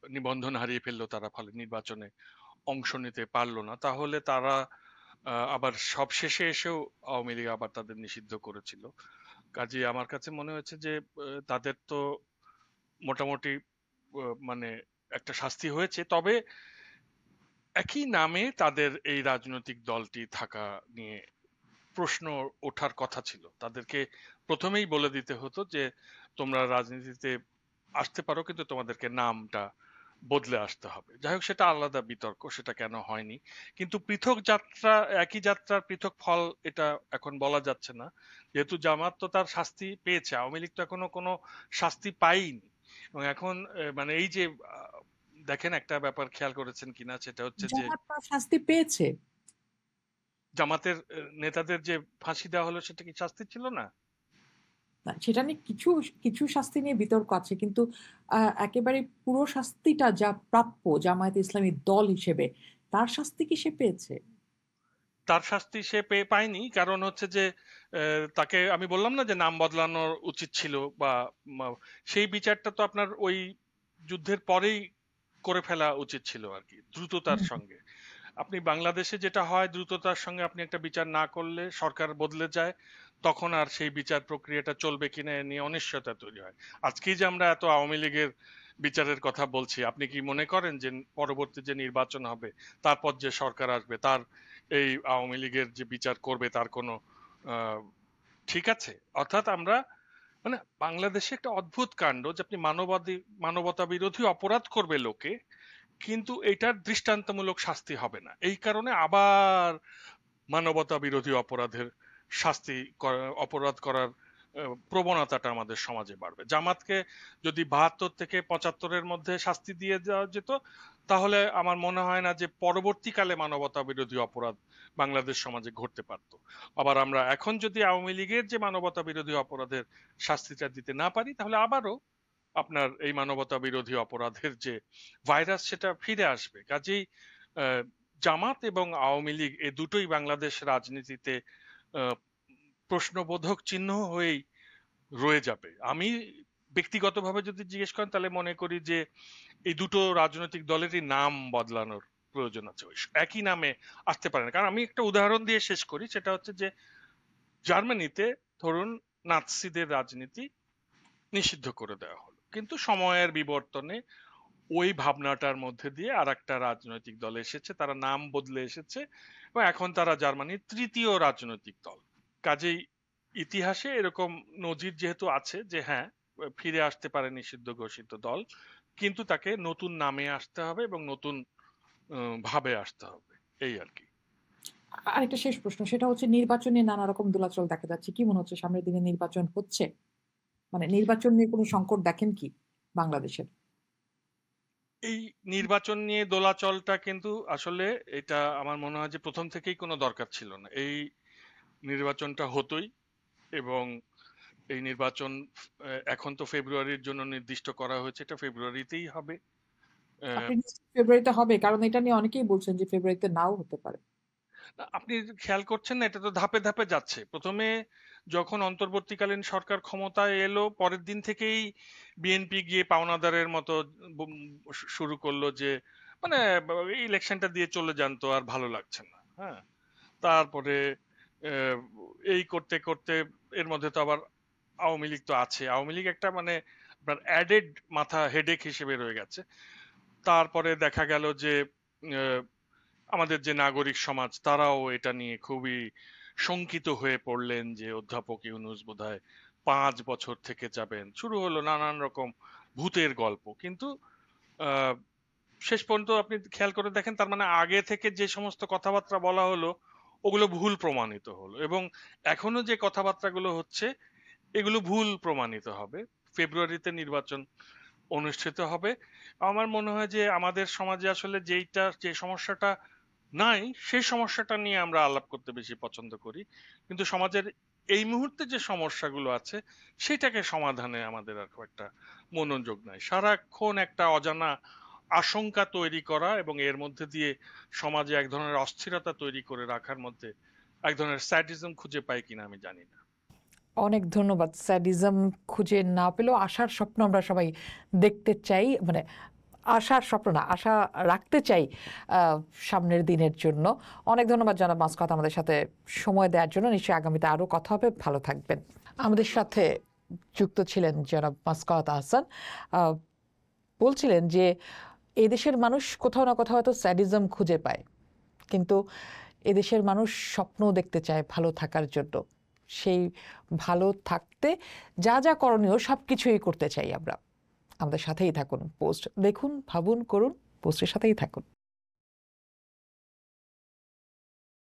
নিবন্ধন হারিয়ে ফেললো তারা, ফলে নির্বাচনে অংশ নিতে পারলো না। তাহলে তারা আবার সব শেষে এসেও আওয়ামী লীগ আবার তাদের নিষিদ্ধ করেছিল। কাজে আমার কাছে মনে হয়েছে যে তাদের তো মোটামুটি মানে একটা শাস্তি হয়েছে। তবে একই নামে তাদের এই রাজনৈতিক দলটি থাকা নিয়ে প্রশ্ন ওঠার কথা ছিল। তাদেরকে প্রথমেই বলে দিতে হতো যে তোমরা রাজনীতিতে আসতে পারো কিন্তু তোমাদেরকে নামটা বদলে আসতে হবে। যাই হোক, সেটা আলাদা বিতর্ক, সেটা কেন হয়নি। কিন্তু পৃথক যাত্রা, একই যাত্রার পৃথক ফল, এটা এখন বলা যাচ্ছে না। যেহেতু জামাত তো তার শাস্তি পেয়েছে, আওয়ামী লীগ তো এখনো কোনো শাস্তি পায়নি। এবং এখন মানে এই যে দেখেন একটা ব্যাপার খেয়াল করেছেন কিনা, সেটা হচ্ছে যে জামাত তার শাস্তি পেয়েছে। জামাতের নেতাদের যে ফাঁসি দেওয়া হলো সেটা কি শাস্তি ছিল না? না, সেটা নিয়ে কিছু কিছু শাস্তি নিয়ে বিতর্ক আছে, কিন্তু একেবারে পুরো শাস্তিটা যা প্রাপ্য জামায়াতে ইসলামী দল হিসেবে, তার শাস্তি কি সে পেয়েছে? তার শাস্তি সে পায়নি, কারণ হচ্ছে যে তাকে আমি বললাম না যে নাম বদলানোর উচিত ছিল, বা সেই বিচারটা তো আপনার ওই যুদ্ধের পরেই করে ফেলা উচিত ছিল আর কি, দ্রুততার হুম। সঙ্গে। আপনি বাংলাদেশে যেটা হয়, দ্রুততার সঙ্গে আপনি একটা বিচার না করলে সরকার বদলে যায়, তখন আর সেই বিচার প্রক্রিয়াটা চলবে কিনা এ নিয়ে অনিশ্চয়তা তৈরি হয়। আজকেই যে আমরা এত আওয়ামী লীগের বিচারের কথা বলছি, আপনি কি মনে করেন যে পরবর্তী যে নির্বাচন হবে তারপর যে সরকার আসবে তার এই আওয়ামী লীগের যে বিচার করবে তার কোনো আহ, ঠিক আছে? অর্থাৎ আমরা মানে বাংলাদেশে একটা অদ্ভুত কাণ্ড যে আপনি মানবতা বিরোধী অপরাধ করবে লোকে, কিন্তু এটার দৃষ্টান্তমূলক শাস্তি হবে না, এই কারণে আবার মানবতা বিরোধী অপরাধের অপরাধ করার প্রবণতাটা আমাদের সমাজে বাড়বে। জামাতকে যদি 72 থেকে 75-এর মধ্যে শাস্তি দিয়ে দেওয়া যেত, তাহলে আমার মনে হয় না যে পরবর্তীকালে মানবতা বিরোধী অপরাধ বাংলাদেশ সমাজে ঘটতে পারত। আবার আমরা এখন যদি আওয়ামী লীগের যে মানবতা বিরোধী অপরাধের শাস্তিটা দিতে না পারি, তাহলে আবারও আপনার এই মানবতা বিরোধী অপরাধের যে ভাইরাস সেটা ফিরে আসবে। কাজেই আহ, জামাত এবং আওয়ামী লীগ এ দুটোই বাংলাদেশ রাজনীতিতে আহ, প্রশ্নবোধক চিহ্ন হয়েই রয়ে যাবে। আমি ব্যক্তিগতভাবে যদি জিজ্ঞেস করেন তাহলে মনে করি যে এই দুটো রাজনৈতিক দলেরই নাম বদলানোর প্রয়োজন আছে, ওই একই নামে আসতে পারে না। কারণ আমি একটা উদাহরণ দিয়ে শেষ করি, সেটা হচ্ছে যে জার্মানিতে ধরুন নাৎসিদের রাজনীতি নিষিদ্ধ করে দেওয়া হলো, কিন্তু সময়ের বিবর্তনে ওই ভাবনাটার মধ্যে দিয়ে আর একটা রাজনৈতিক দল এসেছে, তারা নাম বদলে এসেছে এবং এখন তারা জার্মানির তৃতীয় রাজনৈতিক দল। কাজেই ইতিহাসে এরকম নজির যেহেতু আছে যে হ্যাঁ, ফিরে আসতে পারে নিষিদ্ধ ঘোষিত দল, কিন্তু তাকে নতুন নামে আসতে হবে এবং নতুন ভাবে আসতে হবে, এই আর কি। আরেকটা শেষ প্রশ্ন, সেটা হচ্ছে নির্বাচনে নানা রকম দোলাচল দেখা যাচ্ছে, কি মনে হচ্ছে সামনের দিনে নির্বাচন হচ্ছে, মানে নির্বাচন নিয়ে কোনো সংকট দেখেন কি বাংলাদেশের? এই নির্বাচন নিয়ে দোলাচলটা কিন্তু আসলে এটা আমার মনে হয় যে প্রথম থেকেই কোনো দরকার ছিল না। এই নির্বাচনটা হতোই, এবং এই নির্বাচন এখন তো ফেব্রুয়ারির জন্য নির্দিষ্ট করা হয়েছে, এটা ফেব্রুয়ারিতেই হবে। আহ, আপনি ফেব্রুয়ারিতে হবে? কারণ এটা নিয়ে অনেকেই বলছেন যে ফেব্রুয়ারিতে নাও হতে পারে। আপনি খেয়াল করছেন না, এটা তো ধাপে ধাপে যাচ্ছে। প্রথমে যখন অন্তর্বর্তীকালীন সরকার ক্ষমতায় এলো, পরের দিন থেকেই বিএনপি গিয়ে পাওনাদারের মতো শুরু করলো যে মানে ইলেকশনটা দিয়ে চলে যান, তো আর ভালো লাগছে না। হ্যাঁ, তারপরে আহ, এই করতে করতে এর মধ্যে তো আবার আওয়ামী লীগ তো আছে, আওয়ামী লীগ একটা মানে আপনার অ্যাডেড মাথা হেডেক হিসেবে রয়ে গেছে। তারপরে দেখা গেল যে আহ, আমাদের যে নাগরিক সমাজ তারাও এটা নিয়ে খুবই শঙ্কিত হয়ে পড়লেন যে অধ্যাপক ইউনূস বোধহয় 5 বছর থেকে যাবেন, শুরু হলো নানান রকম ভূতের গল্প। কিন্তু আহ, শেষ পর্যন্ত আপনি খেয়াল করে দেখেন, তার মানে আগে থেকে যে সমস্ত কথাবার্তা বলা হলো ওগুলো ভুল প্রমাণিত হলো, এবং এখনো যে কথাবার্তাগুলো হচ্ছে এগুলো ভুল প্রমাণিত হবে। ফেব্রুয়ারিতে নির্বাচন অনুষ্ঠিত হবে। আমার মনে হয় যে আমাদের সমাজে আসলে যে সমস্যাটা নাই, সেই সমস্যাটা নিয়ে আমরা আলাপ করতে বেশি পছন্দ করি, কিন্তু সমাজের এই মুহূর্তে যে সমস্যাগুলো আছে সেটাকে সমাধানে আমাদের আর খুব একটা মনোযোগ নাই। সারাক্ষণ একটা অজানা আশঙ্কা তৈরি করা এবং এর মধ্যে দিয়ে সমাজে এক ধরনের অস্থিরতা তৈরি করে রাখার মধ্যে এক ধরনের স্যাডিজম খুঁজে পাই কিনা আমি জানি না। অনেক ধন্যবাদ। স্যাডিজম খুঁজে না পেলেও আশার স্বপ্ন আমরা সবাই দেখতে চাই, মানে আশার স্বপ্ন না, আশা রাখতে চাই সামনের দিনের জন্য। অনেক ধন্যবাদ জনাব মাসকাত আমাদের সাথে সময় দেওয়ার জন্য। নিশ্চয়ই আগামীতে আরও কথা হবে। ভালো থাকবেন। আমাদের সাথে যুক্ত ছিলেন জনাব মাসকাত আহসান। আহ, বলছিলেন যে এদেশের মানুষ কোথাও না কোথাও হয়তো স্যাডিজম খুঁজে পায়, কিন্তু এদেশের মানুষ স্বপ্ন দেখতে চায় ভালো থাকার জন্য। সেই ভালো থাকতে যা যা করণীয় সব কিছুই করতে চাই আমরা। আমাদের সাথেই থাকুন। পোস্ট দেখুন, ভাবুন, করুন। পোস্টের সাথেই থাকুন।